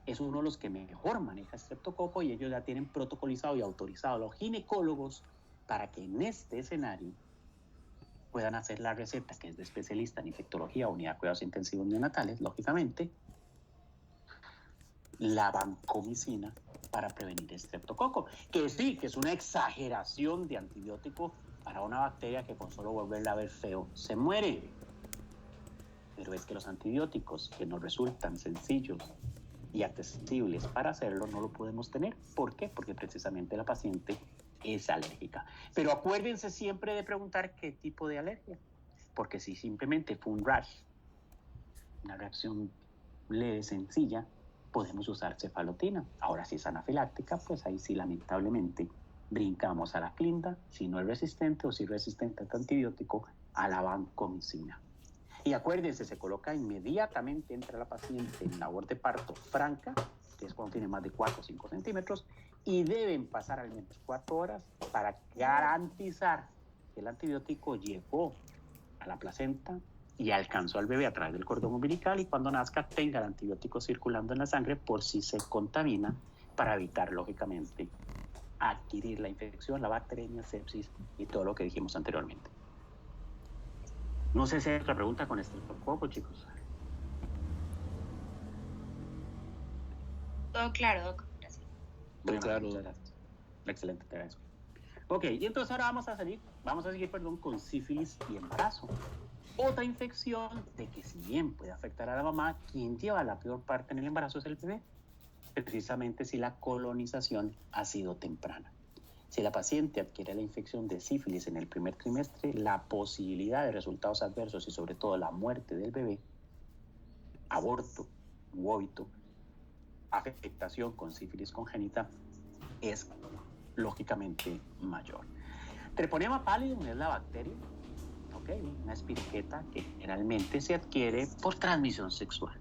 es uno de los que mejor maneja estreptococo y ellos ya tienen protocolizado y autorizado a los ginecólogos para que en este escenario puedan hacer la receta, que es de especialista en infectología, unidad de cuidados intensivos neonatales, lógicamente, la vancomicina para prevenir estreptococo, que sí, que es una exageración de antibiótico para una bacteria que con solo volverla a ver feo se muere. Pero es que los antibióticos que nos resultan sencillos y accesibles para hacerlo no lo podemos tener. ¿Por qué? Porque precisamente la paciente es alérgica. Pero acuérdense siempre de preguntar qué tipo de alergia, porque si simplemente fue un rash, una reacción leve, sencilla, podemos usar cefalotina. Ahora, si es anafiláctica, pues ahí sí, lamentablemente, brincamos a la clinda, si no es resistente o si es resistente al antibiótico, a la vancomicina. Y acuérdense, se coloca inmediatamente entre la paciente en labor de parto franca, que es cuando tiene más de 4 o 5 centímetros, y deben pasar al menos 4 horas para garantizar que el antibiótico llegó a la placenta y alcanzó al bebé a través del cordón umbilical y cuando nazca tenga el antibiótico circulando en la sangre por si se contamina para evitar, lógicamente, adquirir la infección, la bacteriemia, sepsis y todo lo que dijimos anteriormente. No sé si hay otra pregunta con estreptococo, chicos. Todo claro, Doc. Gracias. Muy claro. Muchas gracias. Excelente, te agradezco. Ok, y entonces ahora vamos a seguir con sífilis y embarazo. Otra infección de que si bien puede afectar a la mamá, quien lleva la peor parte en el embarazo es el bebé, precisamente si la colonización ha sido temprana. Si la paciente adquiere la infección de sífilis en el primer trimestre, la posibilidad de resultados adversos y sobre todo la muerte del bebé, aborto, óbito, afectación con sífilis congénita, es lógicamente mayor. Treponema pallidum es la bacteria, una espiroqueta que generalmente se adquiere por transmisión sexual.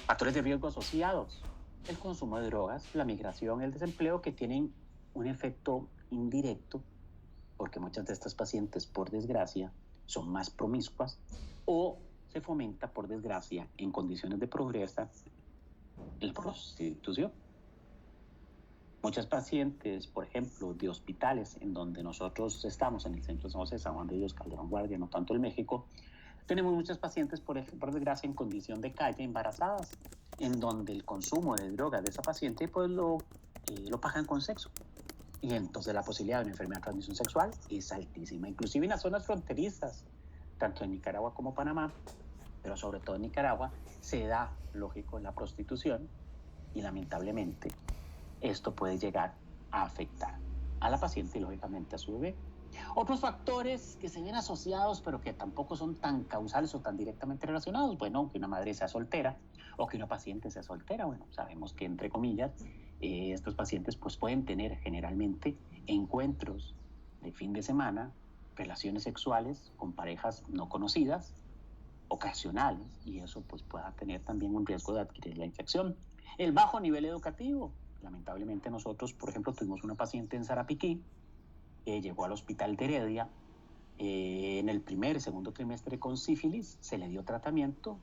Factores de riesgo asociados: el consumo de drogas, la migración, el desempleo, que tienen un efecto indirecto porque muchas de estas pacientes, por desgracia, son más promiscuas o se fomenta, por desgracia, en condiciones de pobreza, la prostitución. Muchas pacientes, por ejemplo, de hospitales en donde nosotros estamos, en el centro de San José, San Juan de Dios, Calderón Guardia, no tanto en México, tenemos muchas pacientes, por desgracia, en condición de calle, embarazadas, en donde el consumo de drogas de esa paciente pues lo pagan con sexo. Y entonces la posibilidad de una enfermedad de transmisión sexual es altísima, inclusive en las zonas fronterizas, tanto en Nicaragua como Panamá, pero sobre todo en Nicaragua, se da, lógico, la prostitución y lamentablemente esto puede llegar a afectar a la paciente y lógicamente a su bebé. Otros factores que se ven asociados pero que tampoco son tan causales o tan directamente relacionados, bueno, que una madre sea soltera o que una paciente sea soltera, bueno, sabemos que entre comillas estos pacientes pues pueden tener generalmente encuentros de fin de semana, relaciones sexuales con parejas no conocidas, ocasionales, y eso pues pueda tener también un riesgo de adquirir la infección. El bajo nivel educativo: lamentablemente nosotros, por ejemplo, tuvimos una paciente en Sarapiquí que llegó al hospital de Heredia en el segundo trimestre con sífilis, se le dio tratamiento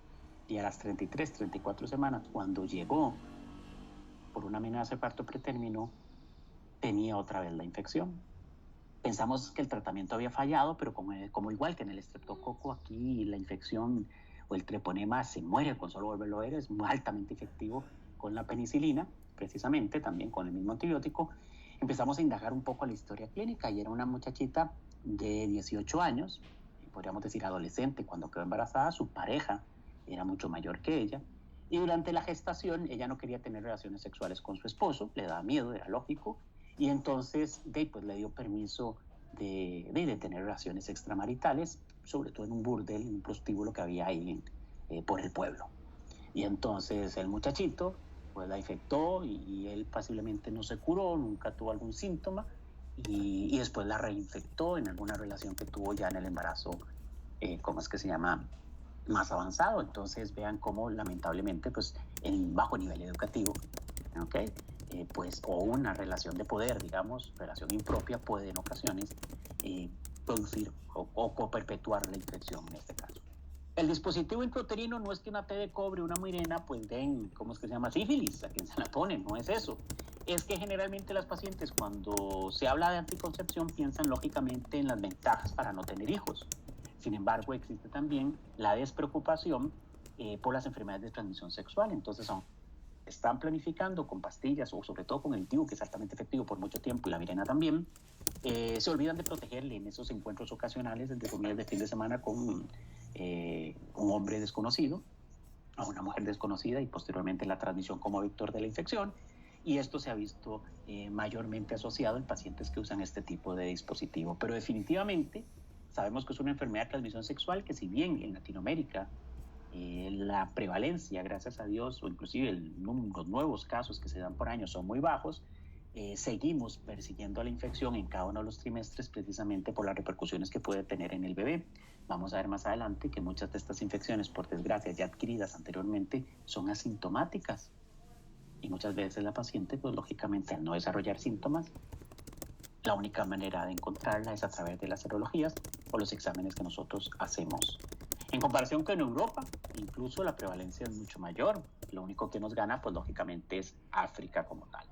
y a las 33, 34 semanas, cuando llegó por una amenaza de parto pretérmino, tenía otra vez la infección. Pensamos que el tratamiento había fallado, pero como igual que en el estreptococo, aquí la infección o el treponema se muere con solo volverlo a ver, es altamente efectivo con la penicilina, precisamente también con el mismo antibiótico. Empezamos a indagar un poco la historia clínica y era una muchachita de 18 años, podríamos decir adolescente, cuando quedó embarazada. Su pareja era mucho mayor que ella y durante la gestación ella no quería tener relaciones sexuales con su esposo, le daba miedo, era lógico, y entonces pues, le dio permiso de tener relaciones extramaritales, sobre todo en un burdel, en un prostíbulo que había ahí por el pueblo. Y entonces el muchachito pues la infectó y él posiblemente no se curó, nunca tuvo algún síntoma y después la reinfectó en alguna relación que tuvo ya en el embarazo, ¿cómo es que se llama?, más avanzado. Entonces vean cómo lamentablemente pues en bajo nivel educativo, ¿okay? Pues o una relación de poder, digamos, relación impropia puede en ocasiones producir o perpetuar la infección en este caso. El dispositivo intrauterino no es que una T de cobre, una Mirena, pues den, ¿cómo es que se llama?, sífilis, a quien se la pone, no es eso. Es que generalmente las pacientes cuando se habla de anticoncepción piensan lógicamente en las ventajas para no tener hijos. Sin embargo, existe también la despreocupación por las enfermedades de transmisión sexual. Entonces, están planificando con pastillas o sobre todo con el DIU, que es altamente efectivo por mucho tiempo, y la Mirena también, se olvidan de protegerle en esos encuentros ocasionales, entre comillas, de fin de semana con un hombre desconocido a una mujer desconocida y posteriormente la transmisión como vector de la infección. Y esto se ha visto mayormente asociado en pacientes que usan este tipo de dispositivo. Pero definitivamente sabemos que es una enfermedad de transmisión sexual que, si bien en Latinoamérica la prevalencia, gracias a Dios, o inclusive los nuevos casos que se dan por año son muy bajos, seguimos persiguiendo la infección en cada uno de los trimestres precisamente por las repercusiones que puede tener en el bebé. Vamos a ver más adelante que muchas de estas infecciones, por desgracia ya adquiridas anteriormente, son asintomáticas. Y muchas veces la paciente, pues lógicamente al no desarrollar síntomas, la única manera de encontrarla es a través de las serologías o los exámenes que nosotros hacemos. En comparación con Europa, incluso la prevalencia es mucho mayor. Lo único que nos gana, pues lógicamente, es África como tal.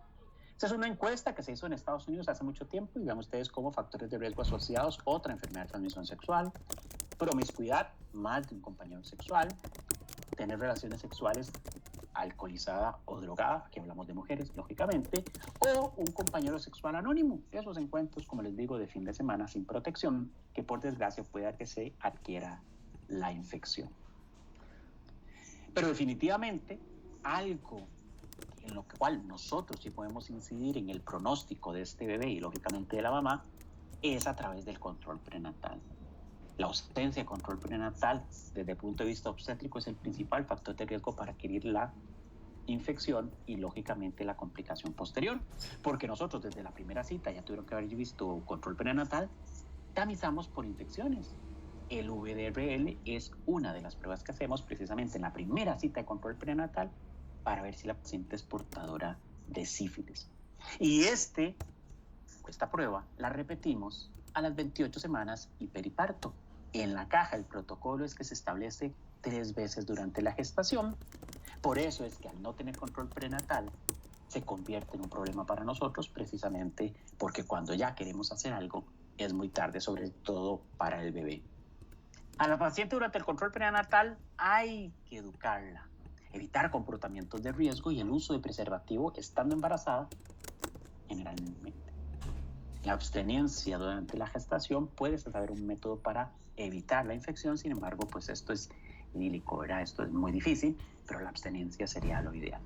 Esta es una encuesta que se hizo en Estados Unidos hace mucho tiempo y vean ustedes cómo factores de riesgo asociados, otra enfermedad de transmisión sexual, promiscuidad, más de un compañero sexual, tener relaciones sexuales alcoholizada o drogada, aquí hablamos de mujeres, lógicamente, o un compañero sexual anónimo, esos encuentros, como les digo, de fin de semana sin protección, que por desgracia pueda que se adquiera la infección. Pero definitivamente algo en lo cual nosotros sí podemos incidir en el pronóstico de este bebé y lógicamente de la mamá es a través del control prenatal. La ausencia de control prenatal desde el punto de vista obstétrico es el principal factor de riesgo para adquirir la infección y lógicamente la complicación posterior, porque nosotros desde la primera cita ya tuvieron que haber visto control prenatal, tamizamos por infecciones. El VDRL es una de las pruebas que hacemos precisamente en la primera cita de control prenatal para ver si la paciente es portadora de sífilis. Y esta prueba la repetimos a las 28 semanas y periparto. En la caja el protocolo es que se establece 3 veces durante la gestación. Por eso es que al no tener control prenatal se convierte en un problema para nosotros, precisamente porque cuando ya queremos hacer algo es muy tarde, sobre todo para el bebé. A la paciente durante el control prenatal hay que educarla, evitar comportamientos de riesgo y el uso de preservativo estando embarazada generalmente. La abstenencia durante la gestación puede ser un método para evitar la infección, sin embargo, pues esto es idílico, ¿verdad? Esto es muy difícil, pero la abstenencia sería lo ideal.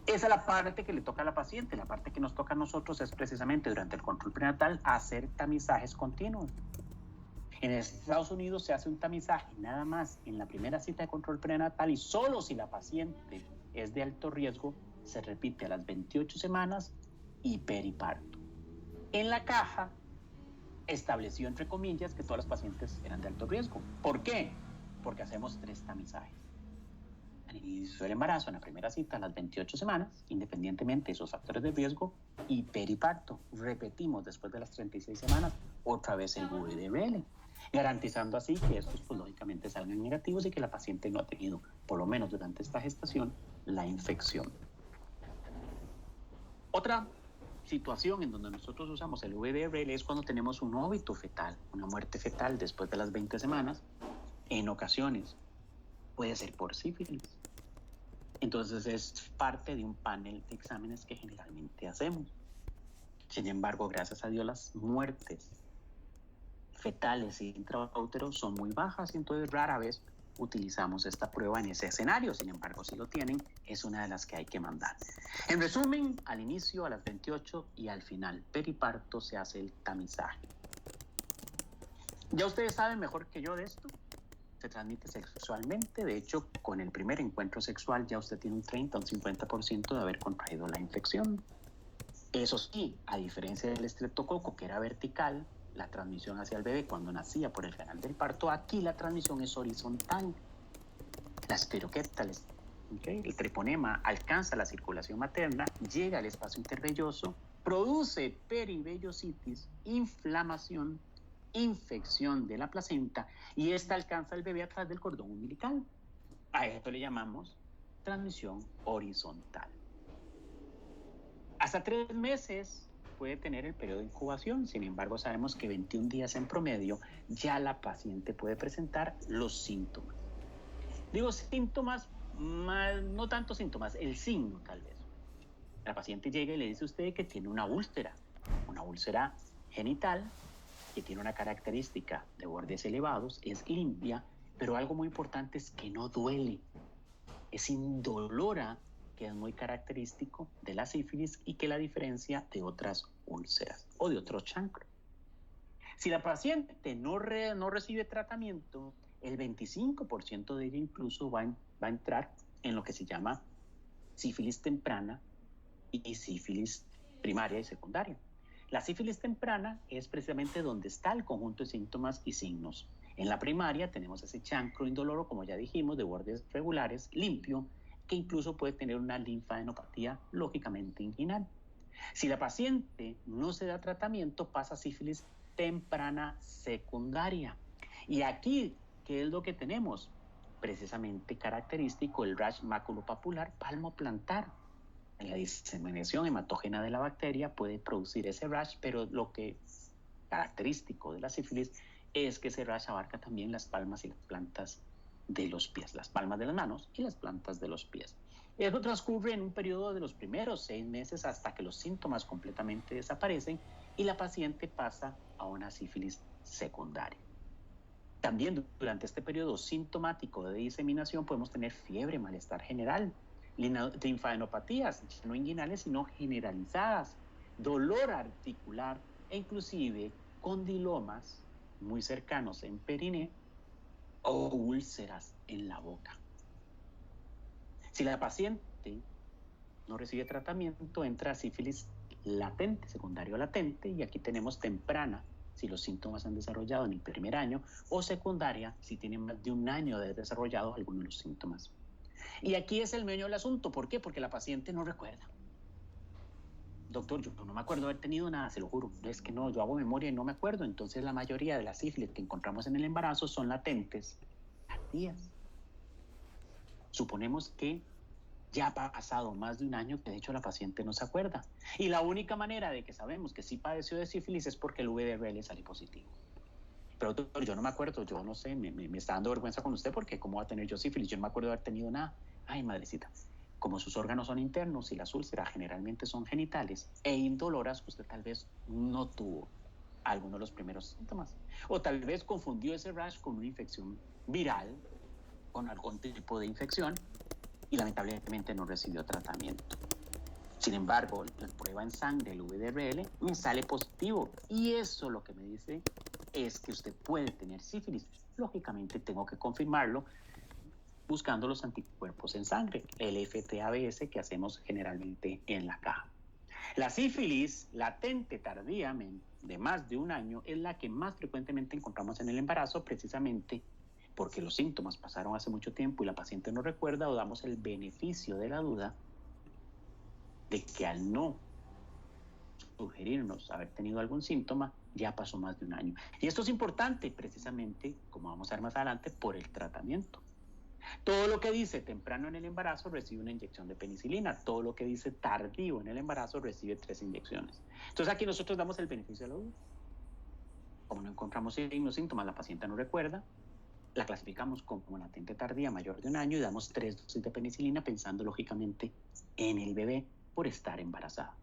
Esa es la parte que le toca a la paciente. La parte que nos toca a nosotros es precisamente durante el control prenatal hacer tamizajes continuos. En Estados Unidos se hace un tamizaje nada más en la primera cita de control prenatal y solo si la paciente es de alto riesgo se repite a las 28 semanas y periparto. En la caja estableció entre comillas que todas las pacientes eran de alto riesgo. ¿Por qué? Porque hacemos 3 tamizajes. Al inicio del embarazo, en la primera cita, a las 28 semanas, independientemente de esos factores de riesgo, y periparto. Repetimos después de las 36 semanas otra vez el VDRL, garantizando así que estos pues lógicamente salgan negativos y que la paciente no ha tenido, por lo menos durante esta gestación, la infección. Otra situación en donde nosotros usamos el VDRL es cuando tenemos un óbito fetal, una muerte fetal después de las 20 semanas. En ocasiones puede ser por sífilis. Entonces es parte de un panel de exámenes que generalmente hacemos. Sin embargo, gracias a Dios, las muertes fetales e intraútero son muy bajas, entonces rara vez utilizamos esta prueba en ese escenario. Sin embargo, si lo tienen, es una de las que hay que mandar. En resumen, al inicio, a las 28 y al final periparto se hace el tamizaje. Ya ustedes saben mejor que yo de esto. Se transmite sexualmente. De hecho, con el primer encuentro sexual ya usted tiene un 30 o un 50% de haber contraído la infección. Eso sí, a diferencia del estreptococo, que era vertical, la transmisión hacia el bebé cuando nacía por el canal del parto, aquí la transmisión es horizontal. La espiroqueta, el treponema, alcanza la circulación materna, llega al espacio intervelloso, produce perivellositis, inflamación, infección de la placenta, y esta alcanza al bebé a través del cordón umbilical. A esto le llamamos transmisión horizontal. Hasta 3 meses puede tener el periodo de incubación. Sin embargo, sabemos que 21 días en promedio ya la paciente puede presentar los síntomas. Digo síntomas, no tanto síntomas, el signo tal vez. La paciente llega y le dice a usted que tiene una úlcera genital, que tiene una característica de bordes elevados, es limpia, pero algo muy importante es que no duele, es indolora, que es muy característico de la sífilis y que la diferencia de otras úlceras o de otros chancros. Si la paciente no recibe tratamiento, el 25% de ella incluso va a entrar en lo que se llama sífilis temprana y sífilis primaria y secundaria. La sífilis temprana es precisamente donde está el conjunto de síntomas y signos. En la primaria tenemos ese chancro indoloro, como ya dijimos, de bordes regulares, limpio, que incluso puede tener una linfadenopatía lógicamente inguinal. Si la paciente no se da tratamiento, pasa a sífilis temprana secundaria. Y aquí, ¿qué es lo que tenemos? Precisamente característico el rash maculopapular palmoplantar. La diseminación hematógena de la bacteria puede producir ese rash, pero lo que es característico de la sífilis es que ese rash abarca también las palmas y las plantas de los pies, las palmas de las manos y las plantas de los pies. Eso transcurre en un periodo de los primeros 6 meses hasta que los síntomas completamente desaparecen y la paciente pasa a una sífilis secundaria. También durante este periodo sintomático de diseminación podemos tener fiebre, malestar general, linfadenopatías, no inguinales sino generalizadas, dolor articular e inclusive condilomas muy cercanos en periné o úlceras en la boca. Si la paciente no recibe tratamiento, entra a sífilis latente, secundario latente, y aquí tenemos temprana, si los síntomas han desarrollado en el primer año, o secundaria, si tienen más de un año de desarrollado algunos de los síntomas. Y aquí es el meollo del asunto. ¿Por qué? Porque la paciente no recuerda. Doctor, yo no me acuerdo haber tenido nada, se lo juro. Es que no, yo hago memoria y no me acuerdo. Entonces la mayoría de las sífilis que encontramos en el embarazo son latentes, tardías. Suponemos que ya ha pasado más de un año que de hecho la paciente no se acuerda. Y la única manera de que sabemos que sí padeció de sífilis es porque el VDRL sale positivo. Pero doctor, yo no me acuerdo, yo no sé, me está dando vergüenza con usted porque ¿cómo va a tener yo sífilis? Yo no me acuerdo de haber tenido nada. Ay, madrecita, como sus órganos son internos y las úlceras generalmente son genitales e indoloras, usted tal vez no tuvo alguno de los primeros síntomas. O tal vez confundió ese rash con una infección viral, con algún tipo de infección, y lamentablemente no recibió tratamiento. Sin embargo, la prueba en sangre, el VDRL, me sale positivo. Y eso lo que me dice es que usted puede tener sífilis. Lógicamente tengo que confirmarlo buscando los anticuerpos en sangre, el FTABS que hacemos generalmente en la caja. La sífilis latente tardía de más de un año es la que más frecuentemente encontramos en el embarazo, precisamente porque los síntomas pasaron hace mucho tiempo y la paciente no recuerda, o damos el beneficio de la duda de que al no sugerirnos haber tenido algún síntoma, ya pasó más de un año. Y esto es importante precisamente, como vamos a ver más adelante, por el tratamiento. Todo lo que dice temprano en el embarazo recibe una inyección de penicilina. Todo lo que dice tardío en el embarazo recibe 3 inyecciones. Entonces aquí nosotros damos el beneficio de la duda. Como no encontramos signos, síntomas, la paciente no recuerda, la clasificamos como latente tardía mayor de 1 año y damos 3 dosis de penicilina pensando lógicamente en el bebé por estar embarazada.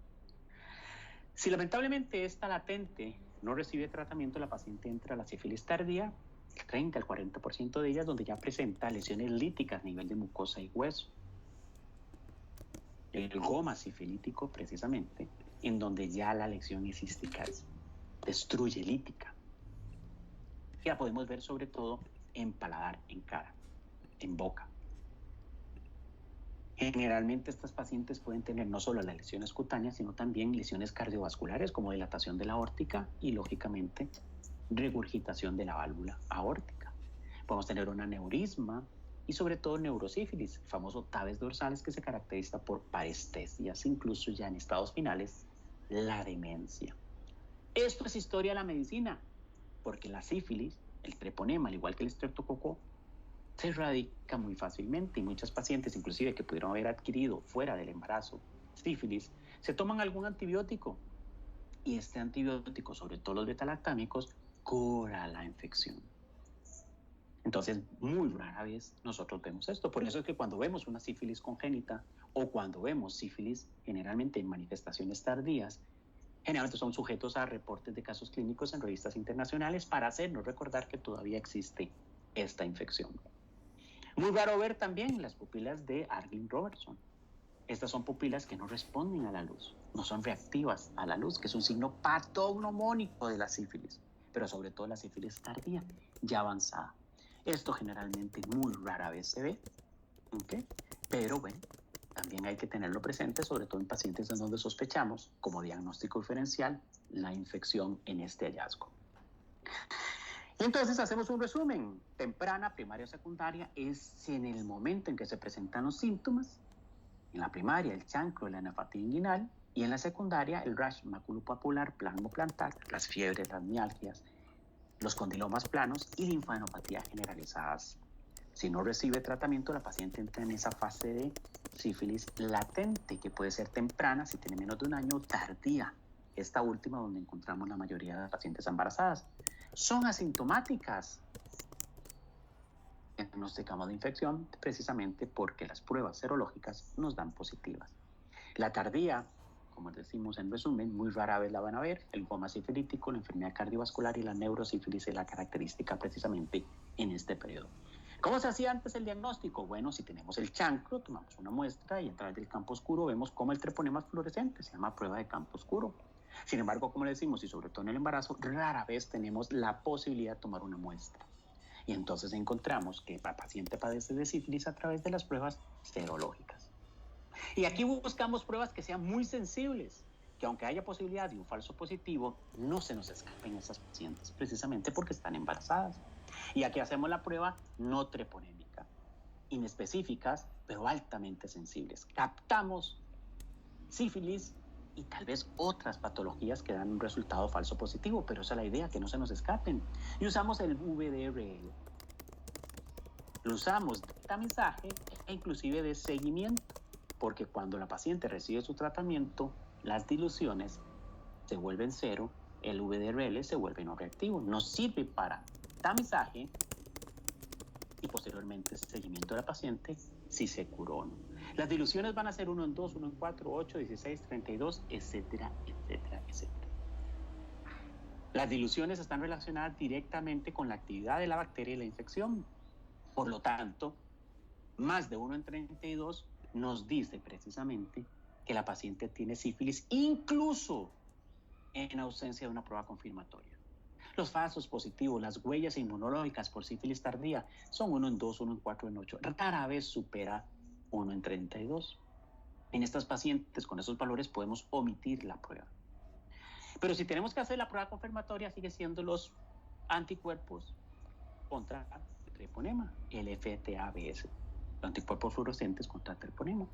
Si lamentablemente esta latente no recibe tratamiento, la paciente entra a la sífilis tardía, el 30 al 40% de ellas donde ya presenta lesiones líticas a nivel de mucosa y hueso. El goma sifilítico precisamente, en donde ya la lesión es cística, destruye lítica. Y la podemos ver sobre todo en paladar, en cara, en boca. Generalmente estas pacientes pueden tener no solo las lesiones cutáneas, sino también lesiones cardiovasculares como dilatación de la aórtica y lógicamente regurgitación de la válvula aórtica. Podemos tener un aneurisma y sobre todo neurosífilis, el famoso tabes dorsales que se caracteriza por parestesias, incluso ya en estados finales, la demencia. Esto es historia de la medicina, porque la sífilis, el treponema, al igual que el estreptococo, se erradica muy fácilmente y muchas pacientes, inclusive que pudieron haber adquirido fuera del embarazo sífilis, se toman algún antibiótico y este antibiótico, sobre todo los betalactámicos, cura la infección. Entonces, muy rara vez nosotros vemos esto. Por eso es que cuando vemos una sífilis congénita o cuando vemos sífilis generalmente en manifestaciones tardías, generalmente son sujetos a reportes de casos clínicos en revistas internacionales para hacernos recordar que todavía existe esta infección. Muy raro ver también las pupilas de Argyll-Robertson. Estas son pupilas que no responden a la luz, no son reactivas a la luz, que es un signo patognomónico de la sífilis, pero sobre todo la sífilis tardía, ya avanzada. Esto generalmente muy rara vez se ve, ¿okay? Pero bueno, también hay que tenerlo presente, sobre todo en pacientes en donde sospechamos, como diagnóstico diferencial, la infección en este hallazgo. Entonces hacemos un resumen. Temprana, primaria o secundaria es en el momento en que se presentan los síntomas. En la primaria el chancro, la nefatitis inguinal, y en la secundaria el rash maculopapular, plantar, las fiebres, las mialgias, los condilomas planos y linfadenopatía generalizadas. Si no recibe tratamiento, la paciente entra en esa fase de sífilis latente, que puede ser temprana si tiene menos de 1 año, tardía, esta última donde encontramos la mayoría de las pacientes embarazadas. Son asintomáticas. Diagnosticamos la infección precisamente porque las pruebas serológicas nos dan positivas. La tardía, como decimos en resumen, muy rara vez la van a ver. El goma sifilítico, la enfermedad cardiovascular y la neurosífilis es la característica precisamente en este periodo. ¿Cómo se hacía antes el diagnóstico? Bueno, si tenemos el chancro, tomamos una muestra y a través del campo oscuro vemos cómo el treponema es fluorescente, se llama prueba de campo oscuro. Sin embargo, como le decimos, y sobre todo en el embarazo, rara vez tenemos la posibilidad de tomar una muestra. Y entonces encontramos que la paciente padece de sífilis a través de las pruebas serológicas. Y aquí buscamos pruebas que sean muy sensibles, que aunque haya posibilidad de un falso positivo, no se nos escapen esas pacientes, precisamente porque están embarazadas. Y aquí hacemos la prueba no treponémica, inespecíficas, pero altamente sensibles. Captamos sífilis y tal vez otras patologías que dan un resultado falso positivo, pero esa es la idea, que no se nos escapen. Y usamos el VDRL. Lo usamos de tamizaje e inclusive de seguimiento, porque cuando la paciente recibe su tratamiento, las diluciones se vuelven cero, el VDRL se vuelve no reactivo. Nos sirve para tamizaje y posteriormente seguimiento de la paciente si se curó o no. Las diluciones van a ser 1 en 2, 1 en 4, 8, 16, 32, etcétera, etcétera, etcétera. Las diluciones están relacionadas directamente con la actividad de la bacteria y la infección. Por lo tanto, más de 1 en 32 nos dice precisamente que la paciente tiene sífilis, incluso en ausencia de una prueba confirmatoria. Los falsos positivos, las huellas inmunológicas por sífilis tardía son 1 en 2, 1 en 4, 1 en 8. Rara vez supera 1 en 32. En estas pacientes con esos valores podemos omitir la prueba. Pero si tenemos que hacer la prueba confirmatoria, sigue siendo los anticuerpos contra treponema, el FTABS, los anticuerpos fluorescentes contra treponema.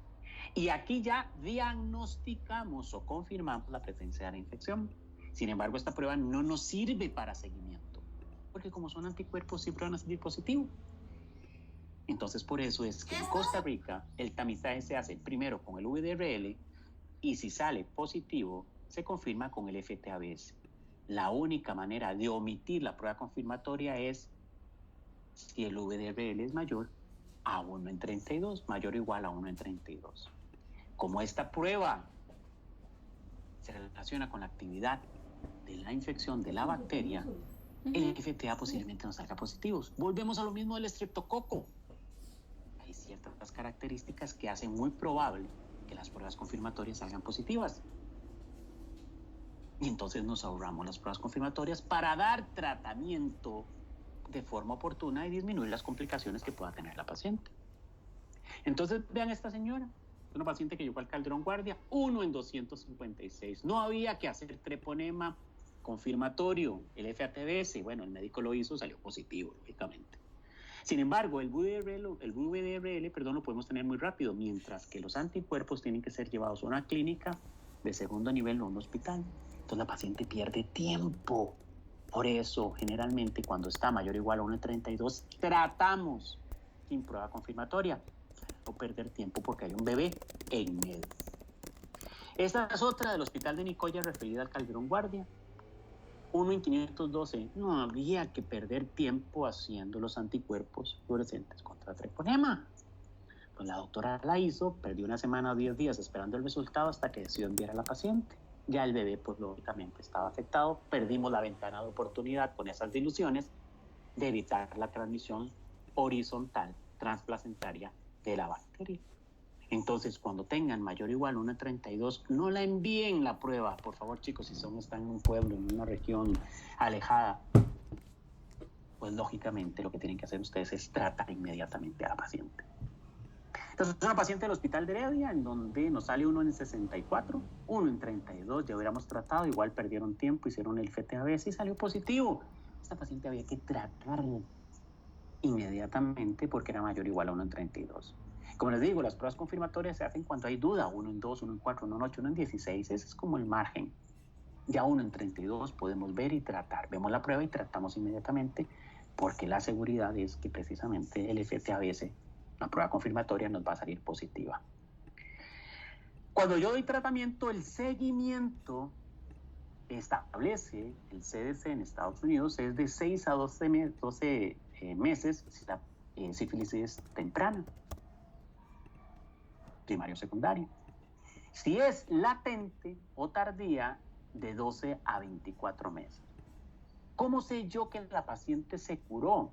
Y aquí ya diagnosticamos o confirmamos la presencia de la infección. Sin embargo, esta prueba no nos sirve para seguimiento, porque como son anticuerpos siempre van a salir positivos. Entonces, por eso es que en Costa Rica el tamizaje se hace primero con el VDRL y si sale positivo, se confirma con el FTABS. La única manera de omitir la prueba confirmatoria es si el VDRL es mayor a 1 en 32, mayor o igual a 1 en 32. Como esta prueba se relaciona con la actividad de la infección de la bacteria, el FTA posiblemente no salga positivos. Volvemos a lo mismo del estreptococo. Hay ciertas características que hacen muy probable que las pruebas confirmatorias salgan positivas. Y entonces nos ahorramos las pruebas confirmatorias para dar tratamiento de forma oportuna y disminuir las complicaciones que pueda tener la paciente. Entonces, vean esta señora, una paciente que llegó al Calderón Guardia, 1 en 256. No había que hacer treponema confirmatorio, el FATBS, bueno, el médico lo hizo, salió positivo, lógicamente. Sin embargo, el VDRL, lo podemos tener muy rápido, mientras que los anticuerpos tienen que ser llevados a una clínica de segundo nivel o a un hospital. Entonces la paciente pierde tiempo. Por eso, generalmente, cuando está mayor o igual a 1 en 32, tratamos sin prueba confirmatoria. No perder tiempo porque hay un bebé en medio. Esta es otra del hospital de Nicoya referida al Calderón Guardia. 1 en 512. No había que perder tiempo haciendo los anticuerpos fluorescentes contra treponema. Pues la doctora la hizo, perdió 1 semana o 10 días esperando el resultado hasta que decidió enviar a la paciente. Ya el bebé, pues lógicamente estaba afectado. Perdimos la ventana de oportunidad con esas diluciones de evitar la transmisión horizontal transplacentaria de la bacteria. Entonces, cuando tengan mayor o igual a 1 en 32, no la envíen la prueba. Por favor, chicos, si están en un pueblo, en una región alejada, pues lógicamente lo que tienen que hacer ustedes es tratar inmediatamente a la paciente. Entonces, es una paciente del hospital de Heredia, en donde nos sale 1 en 64, 1 en 32, ya hubiéramos tratado, igual perdieron tiempo, hicieron el FTABS y salió positivo. Esta paciente había que tratarla inmediatamente porque era mayor o igual a 1 en 32. Como les digo, las pruebas confirmatorias se hacen cuando hay duda, 1 en 2, 1 en 4, 1 en 8, 1 en 16, ese es como el margen. Ya 1 en 32 podemos ver y tratar, vemos la prueba y tratamos inmediatamente porque la seguridad es que precisamente el FTABS, la prueba confirmatoria, nos va a salir positiva. Cuando yo doy tratamiento, el seguimiento establece el CDC en Estados Unidos es de 6 a 12 meses si la sífilis es temprana, primaria o secundaria. Si es latente o tardía, de 12 a 24 meses. ¿Cómo sé yo que la paciente se curó?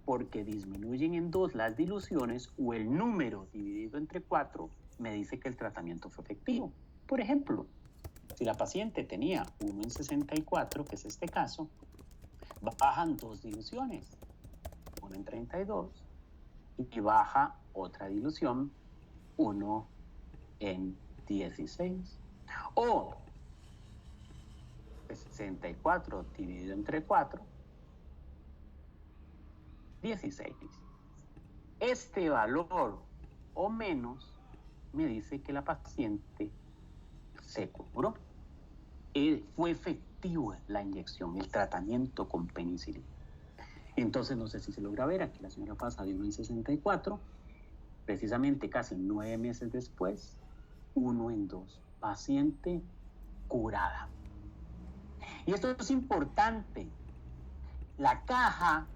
Porque disminuyen en 2 las diluciones o el número dividido entre 4 me dice que el tratamiento fue efectivo. Por ejemplo, si la paciente tenía 1 en 64, que es este caso, bajan 2 diluciones, 1 en 32, y baja otra dilución, 1 en 16. O 64 dividido entre 4, 16. Este valor o menos me dice que la paciente se curó. Fue efectiva la inyección, el tratamiento con penicilina. Entonces, no sé si se logra ver, aquí la señora pasa de 1 en 64, precisamente casi 9 meses después, 1 en 2, paciente curada. Y esto es importante. La caja,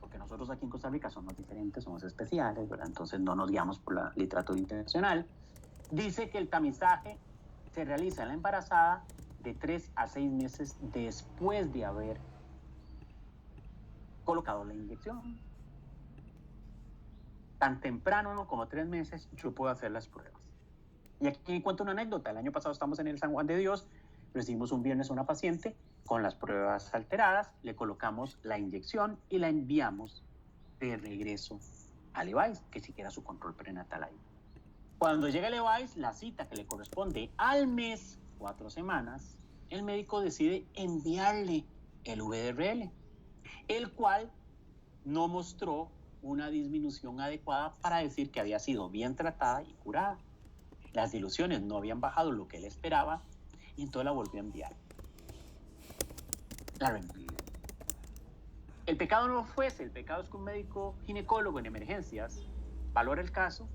porque nosotros aquí en Costa Rica somos diferentes, somos especiales, ¿verdad? Entonces no nos guiamos por la literatura internacional, dice que el tamizaje se realiza en la embarazada de 3 a 6 meses después de haber colocado la inyección. Tan temprano como 3 meses yo puedo hacer las pruebas. Y aquí cuento una anécdota. El año pasado estamos en el San Juan de Dios, recibimos un viernes a una paciente con las pruebas alteradas, le colocamos la inyección y la enviamos de regreso al EVAIS, que siquiera su control prenatal ahí. Cuando llega el EVAIS, la cita que le corresponde al mes, 4 semanas, el médico decide enviarle el VDRL, el cual no mostró una disminución adecuada para decir que había sido bien tratada y curada. Las diluciones no habían bajado lo que él esperaba y entonces la volvió a enviar. La reenvió. El pecado no fuese, el pecado es que un médico ginecólogo en emergencias valora el caso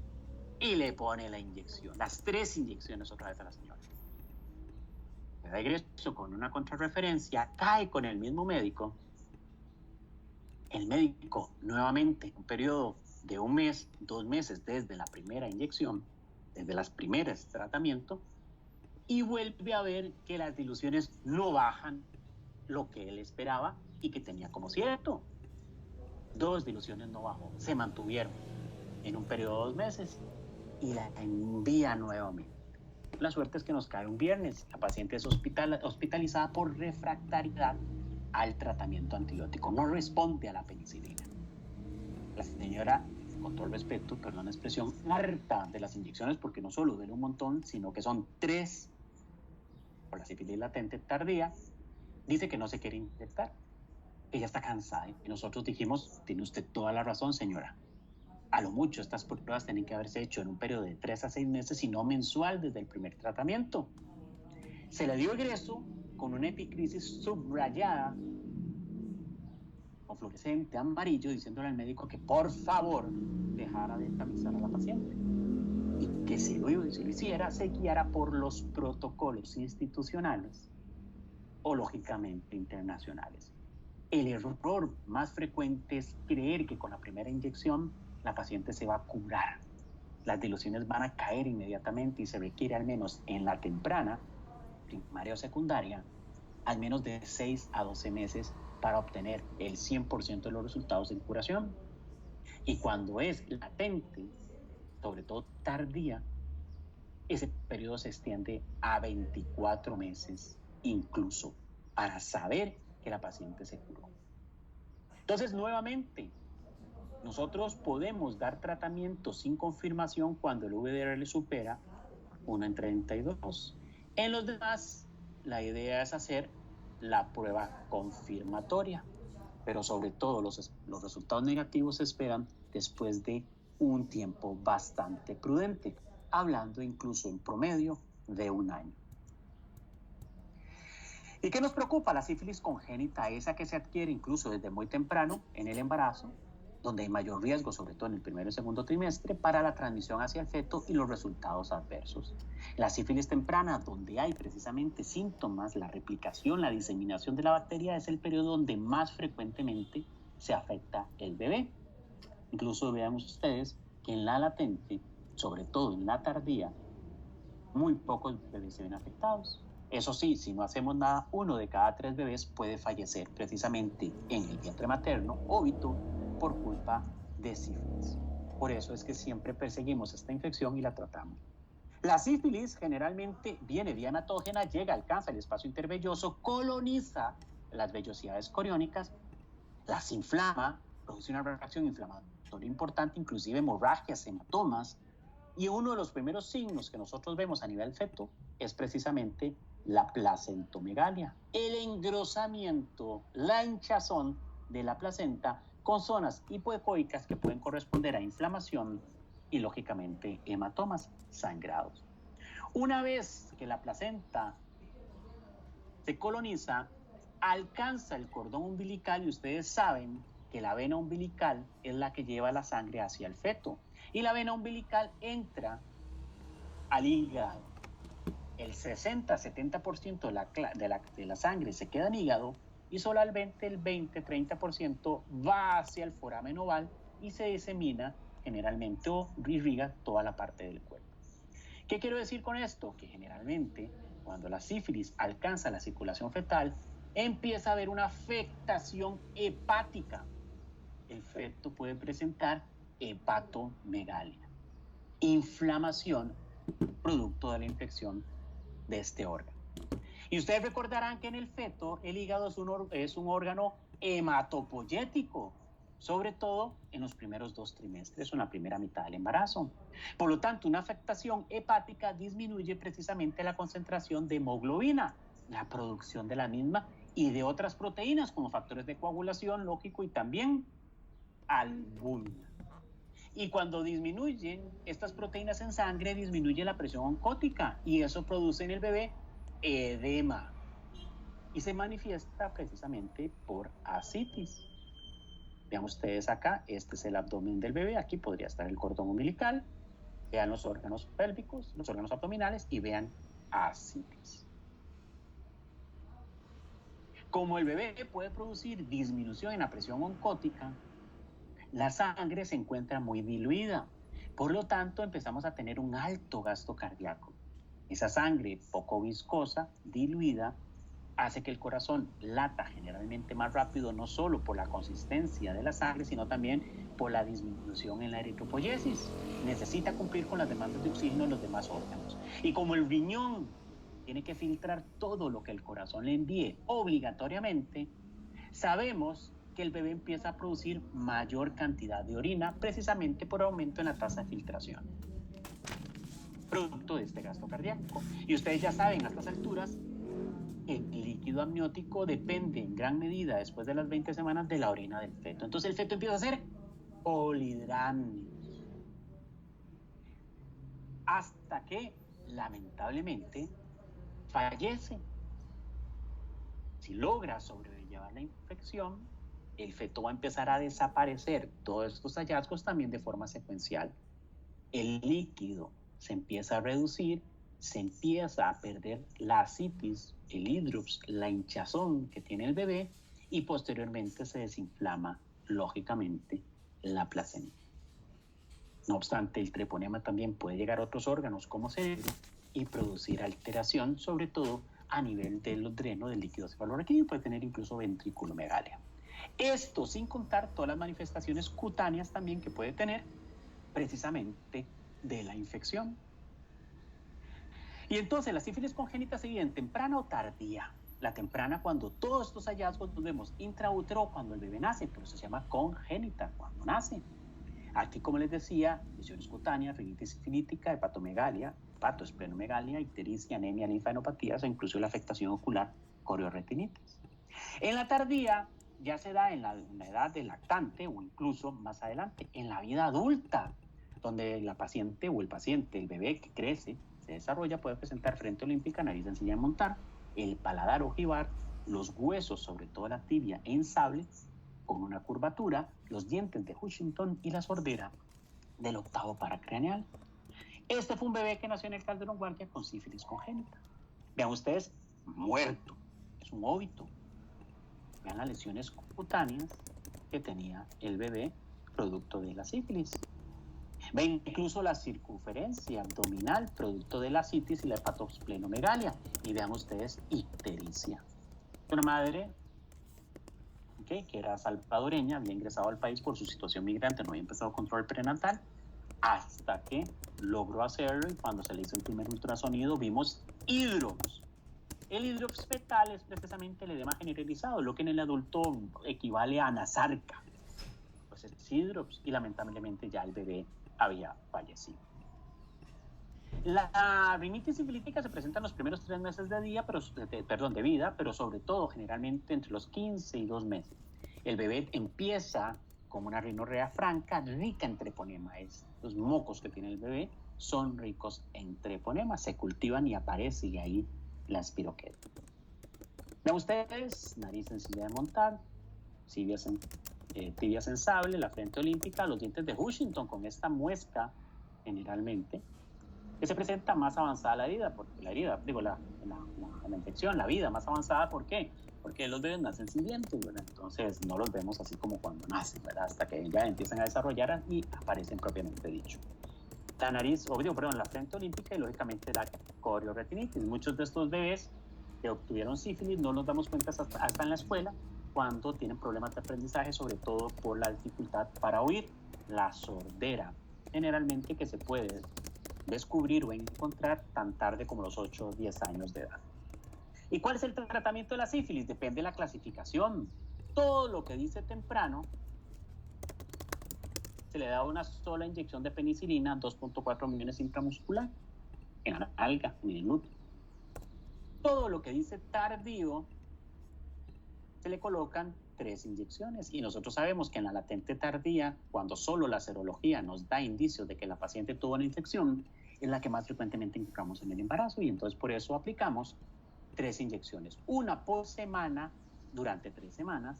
y le pone la inyección, las 3 inyecciones otra vez a la señora. De regreso con una contrarreferencia, cae con el mismo médico. El médico nuevamente, un periodo de 1 mes, 2 meses desde la primera inyección, desde las primeras tratamientos, y vuelve a ver que las diluciones no bajan lo que él esperaba y que tenía como cierto. 2 diluciones no bajó, se mantuvieron en un periodo de 2 meses y la envía nuevamente. La suerte es que nos cae un viernes. La paciente es hospitalizada por refractariedad al tratamiento antibiótico. No responde a la penicilina. La señora, con todo el respeto, perdón la expresión, harta de las inyecciones, porque no solo duele un montón, sino que son 3 por la sífilis latente tardía, dice que no se quiere inyectar. Ella está cansada. Y nosotros dijimos, tiene usted toda la razón, señora. A lo mucho, estas pruebas tienen que haberse hecho en un periodo de 3 a 6 meses y no mensual desde el primer tratamiento. Se le dio egreso con una epicrisis subrayada, con fluorescente amarillo, diciéndole al médico que por favor dejara de tamizar a la paciente. Y que si lo hiciera, se guiara por los protocolos institucionales o lógicamente internacionales. El error más frecuente es creer que con la primera inyección la paciente se va a curar. Las diluciones van a caer inmediatamente y se requiere al menos en la temprana, primaria o secundaria, al menos de 6 a 12 meses para obtener el 100% de los resultados en curación. Y cuando es latente, sobre todo tardía, ese periodo se extiende a 24 meses incluso para saber que la paciente se curó. Entonces, nuevamente, nosotros podemos dar tratamiento sin confirmación cuando el VDR supera 1 en 32. En los demás, la idea es hacer la prueba confirmatoria, pero sobre todo los resultados negativos se esperan después de un tiempo bastante prudente, hablando incluso en promedio de 1 año. ¿Y qué nos preocupa? La sífilis congénita, esa que se adquiere incluso desde muy temprano en el embarazo, donde hay mayor riesgo, sobre todo en el primer y segundo trimestre, para la transmisión hacia el feto y los resultados adversos. La sífilis temprana, donde hay precisamente síntomas, la replicación, la diseminación de la bacteria, es el periodo donde más frecuentemente se afecta el bebé. Incluso veamos ustedes que en la latente, sobre todo en la tardía, muy pocos bebés se ven afectados. Eso sí, si no hacemos nada, 1 de cada 3 bebés puede fallecer precisamente en el vientre materno, óbito, por culpa de sífilis. Por eso es que siempre perseguimos esta infección y la tratamos. La sífilis generalmente viene vía hematógena, llega, alcanza el espacio intervelloso, coloniza las vellosidades coriónicas, las inflama, produce una reacción inflamatoria importante, inclusive hemorragias, hematomas, y uno de los primeros signos que nosotros vemos a nivel feto es precisamente la placentomegalia, el engrosamiento, la hinchazón de la placenta con zonas hipoecoicas que pueden corresponder a inflamación y lógicamente hematomas, sangrados. Una vez que la placenta se coloniza, alcanza el cordón umbilical y ustedes saben que la vena umbilical es la que lleva la sangre hacia el feto y la vena umbilical entra al hígado. El 60-70% de la sangre se queda en hígado y solamente el 20-30% va hacia el foramen oval y se disemina generalmente o irriga toda la parte del cuerpo. ¿Qué quiero decir con esto? Que generalmente cuando la sífilis alcanza la circulación fetal, empieza a haber una afectación hepática. El feto puede presentar hepatomegalia, inflamación producto de la infección de este órgano. Y ustedes recordarán que en el feto el hígado es un órgano hematopoyético, sobre todo en los primeros 2 trimestres o en la primera mitad del embarazo. Por lo tanto, una afectación hepática disminuye precisamente la concentración de hemoglobina, la producción de la misma y de otras proteínas como factores de coagulación, lógico, y también albúmina. Y cuando disminuyen estas proteínas en sangre, disminuye la presión oncótica y eso produce en el bebé edema y se manifiesta precisamente por ascitis. Vean ustedes acá, este es el abdomen del bebé, aquí podría estar el cordón umbilical, vean los órganos pélvicos, los órganos abdominales y vean ascitis. Como el bebé puede producir disminución en la presión oncótica, la sangre se encuentra muy diluida. Por lo tanto, empezamos a tener un alto gasto cardíaco. Esa sangre poco viscosa, diluida, hace que el corazón lata generalmente más rápido, no solo por la consistencia de la sangre, sino también por la disminución en la eritropoyesis. Necesita cumplir con las demandas de oxígeno de los demás órganos. Y como el riñón tiene que filtrar todo lo que el corazón le envíe obligatoriamente, sabemos que el bebé empieza a producir mayor cantidad de orina precisamente por aumento en la tasa de filtración, producto de este gasto cardíaco. Y ustedes ya saben a estas alturas, el líquido amniótico depende en gran medida después de las 20 semanas de la orina del feto. Entonces el feto empieza a ser polidrámico hasta que lamentablemente fallece. Si logra sobrellevar la infección, el feto va a empezar a desaparecer todos estos hallazgos también de forma secuencial. El líquido se empieza a reducir, se empieza a perder la ascitis, el hidrops, la hinchazón que tiene el bebé y posteriormente se desinflama, lógicamente, la placenta. No obstante, el treponema también puede llegar a otros órganos como cerebro y producir alteración, sobre todo a nivel de los drenos del líquido cefalorraquídeo, puede tener incluso ventriculomegalia. Esto sin contar todas las manifestaciones cutáneas también que puede tener precisamente de la infección. Y entonces la sífilis congénita se divide en temprana o tardía. La temprana cuando todos estos hallazgos los vemos intraútero cuando el bebé nace, por eso se llama congénita, cuando nace. Aquí, como les decía, lesiones cutáneas, rinitis sifilítica, hepatomegalia, hepatoesplenomegalia, ictericia, anemia, linfadenopatías o incluso la afectación ocular, corioretinitis. En la tardía ya se da en la edad del lactante o incluso más adelante, en la vida adulta, donde la paciente o el paciente, el bebé que crece, se desarrolla, puede presentar frente olímpica, nariz sencilla de montar, el paladar ojival, los huesos, sobre todo la tibia en sable, con una curvatura, los dientes de Huntington y la sordera del octavo paracraneal. Este fue un bebé que nació en el Calderón Guardia con sífilis congénita. Vean ustedes, muerto, es un óbito. Vean las lesiones cutáneas que tenía el bebé producto de la sífilis. Ven incluso la circunferencia abdominal producto de la citis y la hepatosplenomegalia. Y vean ustedes ictericia. Una madre que era salvadoreña, había ingresado al país por su situación migrante, no había empezado control prenatal, hasta que logró hacerlo y cuando se le hizo el primer ultrasonido vimos hidrops. El hidrops fetal es precisamente el edema generalizado, lo que en el adulto equivale a anasarca. Pues es hidrops y lamentablemente ya el bebé había fallecido. La rinitis sifilítica se presenta en los primeros 3 meses de vida, pero sobre todo generalmente entre los 15 y 2 meses. El bebé empieza con una rinorrea franca, rica en treponema. Los mocos que tiene el bebé son ricos en treponema, se cultivan y aparece y ahí la espiroqueta. Vean ustedes, nariz sencilla de montar, tibias en sable, la frente olímpica, los dientes de Huntington con esta muesca generalmente, que se presenta más avanzada la herida, porque la infección, la vida más avanzada, ¿por qué? Porque los bebés nacen sin dientes, ¿verdad? Entonces no los vemos así como cuando nacen, ¿verdad? Hasta que ya empiezan a desarrollar y aparecen propiamente dicho. La nariz, la frente olímpica y lógicamente la corioretinitis. Muchos de estos bebés que obtuvieron sífilis no nos damos cuenta hasta en la escuela cuando tienen problemas de aprendizaje, sobre todo por la dificultad para oír, la sordera, generalmente que se puede descubrir o encontrar tan tarde como los 8 o 10 años de edad. ¿Y cuál es el tratamiento de la sífilis? Depende de la clasificación. Todo lo que dice temprano, se le da una sola inyección de penicilina, 2.4 millones intramuscular, en la nalga, en el glúteo. Todo lo que dice tardío, se le colocan 3 inyecciones. Y nosotros sabemos que en la latente tardía, cuando solo la serología nos da indicios de que la paciente tuvo una infección, es la que más frecuentemente encontramos en el embarazo. Y entonces por eso aplicamos 3 inyecciones. Una por semana durante 3 semanas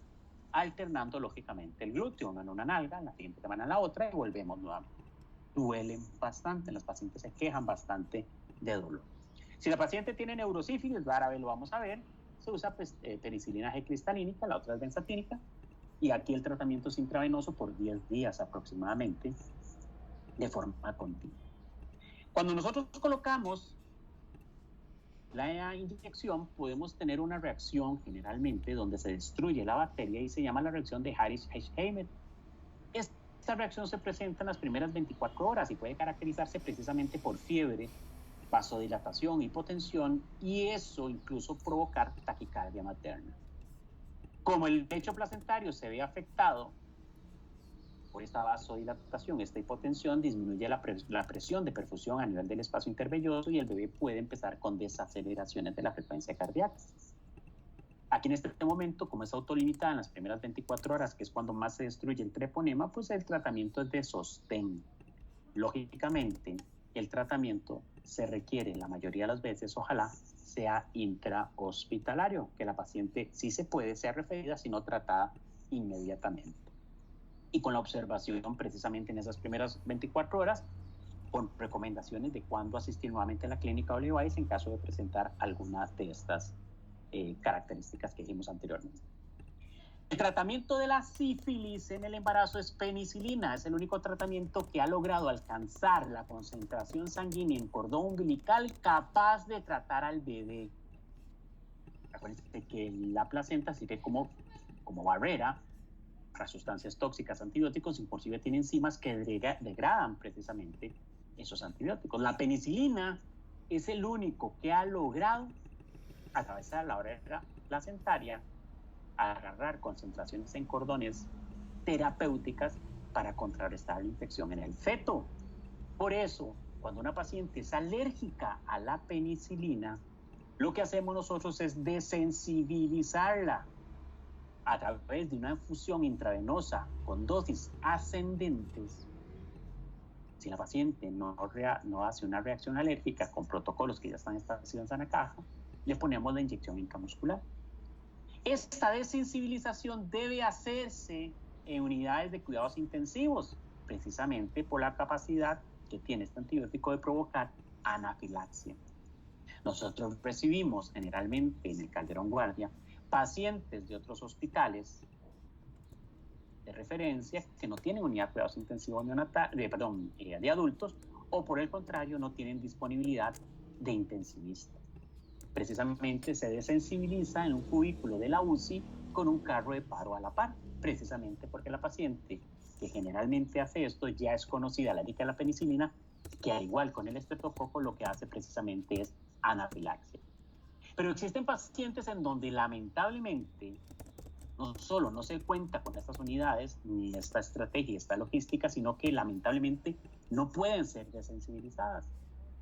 alternando lógicamente el glúteo, una en una nalga, la siguiente semana en la otra y volvemos nuevamente. Duelen bastante, los pacientes se quejan bastante de dolor. Si la paciente tiene neurosífilis, rara vez lo vamos a ver, se usa penicilina G cristalínica, la otra es benzatínica, y aquí el tratamiento es intravenoso por 10 días aproximadamente, de forma continua. Cuando nosotros colocamos la inyección, podemos tener una reacción generalmente donde se destruye la bacteria y se llama la reacción de Harris-Heimer. Esta reacción se presenta en las primeras 24 horas y puede caracterizarse precisamente por fiebre, vasodilatación, hipotensión, y eso incluso provocar taquicardia materna. Como el lecho placentario se ve afectado por esta vasodilatación, esta hipotensión, disminuye la presión de perfusión a nivel del espacio intervelloso y el bebé puede empezar con desaceleraciones de la frecuencia cardíaca. Aquí en este momento, como es autolimitada en las primeras 24 horas, que es cuando más se destruye el treponema, pues el tratamiento es de sostén. Lógicamente, el tratamiento se requiere la mayoría de las veces, ojalá, sea intrahospitalario, que la paciente sí se puede ser referida, sino tratada inmediatamente. Y con la observación precisamente en esas primeras 24 horas, con recomendaciones de cuándo asistir nuevamente a la clínica o Levi's en caso de presentar alguna de estas características que dijimos anteriormente. El tratamiento de la sífilis en el embarazo es penicilina. Es el único tratamiento que ha logrado alcanzar la concentración sanguínea en cordón umbilical capaz de tratar al bebé. Acuérdense que la placenta sirve como barrera para sustancias tóxicas, antibióticos, inclusive tiene enzimas que degradan precisamente esos antibióticos. La penicilina es el único que ha logrado atravesar la barrera placentaria, agarrar concentraciones en cordones terapéuticas para contrarrestar la infección en el feto. Por eso, cuando una paciente es alérgica a la penicilina, lo que hacemos nosotros es desensibilizarla a través de una infusión intravenosa con dosis ascendentes. Si la paciente no hace una reacción alérgica con protocolos que ya están establecidos en la caja, le ponemos la inyección intramuscular. Esta desensibilización debe hacerse en unidades de cuidados intensivos, precisamente por la capacidad que tiene este antibiótico de provocar anafilaxia. Nosotros recibimos generalmente en el Calderón Guardia pacientes de otros hospitales de referencia que no tienen unidad de cuidados intensivos de adultos, o por el contrario no tienen disponibilidad de intensivista. Precisamente se desensibiliza en un cubículo de la UCI con un carro de paro a la par, precisamente porque la paciente que generalmente hace esto ya es conocida, alérgica a la penicilina, que al igual con el estreptococo lo que hace precisamente es anafilaxia. Pero existen pacientes en donde lamentablemente no solo no se cuenta con estas unidades, ni esta estrategia, esta logística, sino que lamentablemente no pueden ser desensibilizadas.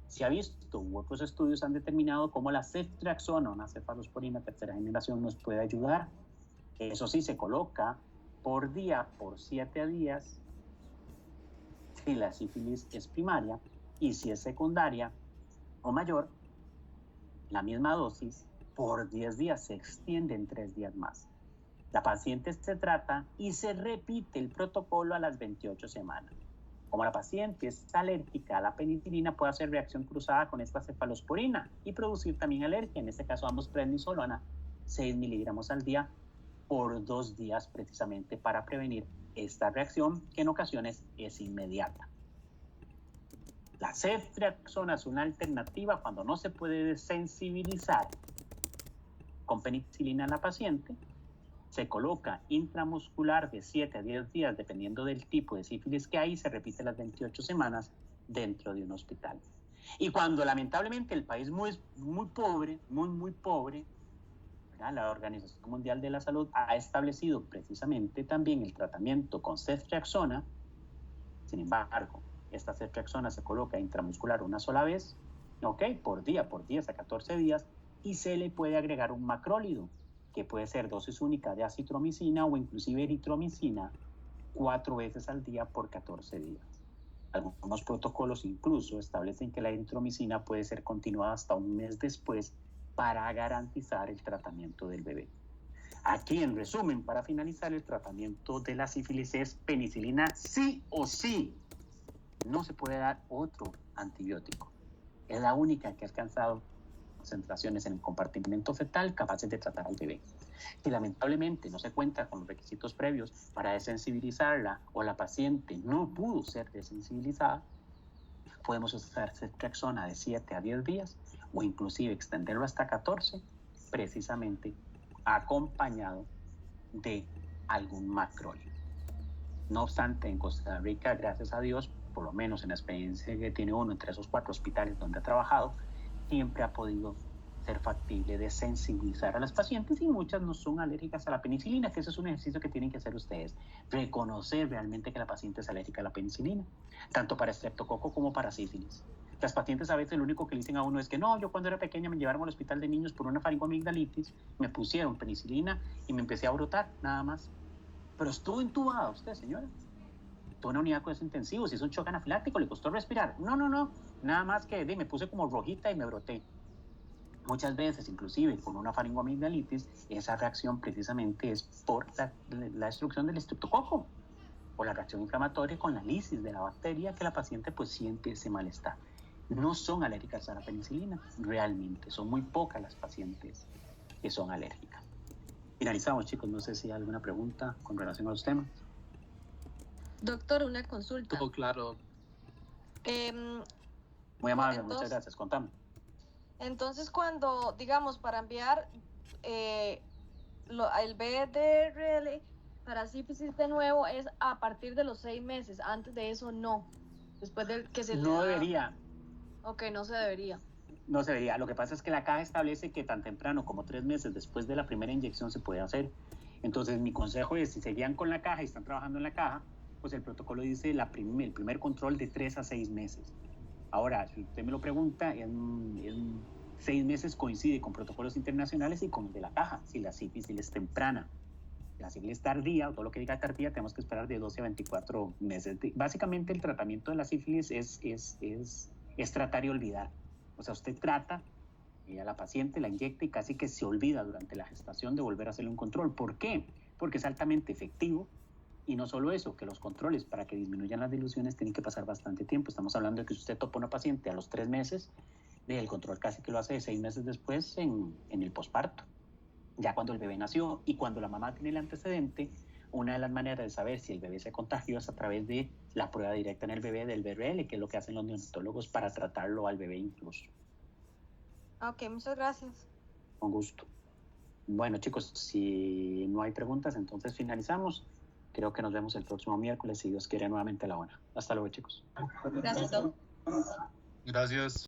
Se ha visto, u otros estudios han determinado cómo la ceftriaxona, una cefalosporina tercera generación, nos puede ayudar. Eso sí, se coloca por día, por 7 días, si la sífilis es primaria, y si es secundaria o mayor, la misma dosis por 10 días se extiende en 3 días más. La paciente se trata y se repite el protocolo a las 28 semanas. Como la paciente es alérgica a la penicilina, puede hacer reacción cruzada con esta cefalosporina y producir también alergia. En este caso, damos prednisolona, 6 miligramos al día por 2 días, precisamente para prevenir esta reacción, que en ocasiones es inmediata. La ceftriaxona es una alternativa cuando no se puede desensibilizar con penicilina en la paciente. Se coloca intramuscular de 7 a 10 días, dependiendo del tipo de sífilis que hay, y se repite las 28 semanas dentro de un hospital. Y cuando lamentablemente el país muy pobre, muy pobre, ¿verdad? La Organización Mundial de la Salud ha establecido precisamente también el tratamiento con ceftriaxona. Sin embargo, esta ceftriaxona se coloca intramuscular una sola vez, por día, por 10 a 14 días, y se le puede agregar un macrólido, que puede ser dosis única de acitromicina o inclusive eritromicina 4 veces al día por 14 días. Algunos protocolos incluso establecen que la eritromicina puede ser continuada hasta un mes después para garantizar el tratamiento del bebé. Aquí, en resumen, para finalizar, el tratamiento de la sífilis es penicilina sí o sí. No se puede dar otro antibiótico. Es la única que ha alcanzado concentraciones en el compartimento fetal capaces de tratar al bebé. Si lamentablemente no se cuenta con los requisitos previos para desensibilizarla o la paciente no pudo ser desensibilizada, podemos usar ceftriaxona de 7 a 10 días o inclusive extenderlo hasta 14, precisamente acompañado de algún macrolio. No obstante, en Costa Rica, gracias a Dios, por lo menos en la experiencia que tiene uno entre esos 4 hospitales donde ha trabajado, siempre ha podido ser factible de sensibilizar a las pacientes y muchas no son alérgicas a la penicilina, que ese es un ejercicio que tienen que hacer ustedes, reconocer realmente que la paciente es alérgica a la penicilina, tanto para estreptococo como para sífilis. Las pacientes a veces lo único que le dicen a uno es que no, yo cuando era pequeña me llevaron al hospital de niños por una faringoamigdalitis, me pusieron penicilina y me empecé a brotar, nada más. Pero estuvo intubada usted, señora. Tuvo una unidad de cuidados intensivos, hizo un shock anafiláctico, le costó respirar. No, nada más que me puse como rojita y me broté. Muchas veces, inclusive con una faringoamigdalitis, esa reacción precisamente es por la destrucción del estreptococo o la reacción inflamatoria con la lisis de la bacteria que la paciente pues siente ese malestar. No son alérgicas a la penicilina, realmente, son muy pocas las pacientes que son alérgicas. Finalizamos, chicos, no sé si hay alguna pregunta con relación a los temas. Doctor, una consulta. Todo claro. Muy amable, muchas gracias, contame. Entonces, cuando, digamos, para enviar el VDRL para sífilis de nuevo es a partir de los 6 meses, antes de eso no. Después de que se... No debería. Ok, no se debería. No se debería. Lo que pasa es que la caja establece que tan temprano como 3 meses después de la primera inyección se puede hacer. Entonces, mi consejo es, si se guían con la caja y están trabajando en la caja, pues el protocolo dice el primer control de 3 a 6 meses. Ahora, si usted me lo pregunta, en 6 meses coincide con protocolos internacionales y con el de la caja, si la sífilis es temprana. La sífilis tardía, o todo lo que diga tardía, tenemos que esperar de 12 a 24 meses. Básicamente, el tratamiento de la sífilis es tratar y olvidar. O sea, usted trata, y a la paciente la inyecta y casi que se olvida durante la gestación de volver a hacerle un control. ¿Por qué? Porque es altamente efectivo. Y no solo eso, que los controles para que disminuyan las diluciones tienen que pasar bastante tiempo. Estamos hablando de que si usted topa a una paciente a los 3 meses, el control casi que lo hace 6 meses después en el posparto. Ya cuando el bebé nació y cuando la mamá tiene el antecedente, una de las maneras de saber si el bebé se contagió es a través de la prueba directa en el bebé del VRL, que es lo que hacen los neonatólogos para tratarlo al bebé incluso. Ok, muchas gracias. Con gusto. Bueno, chicos, si no hay preguntas, entonces finalizamos. Creo que nos vemos el próximo miércoles, si Dios quiere, nuevamente a la 1. Hasta luego, chicos. Gracias, doctor. Gracias.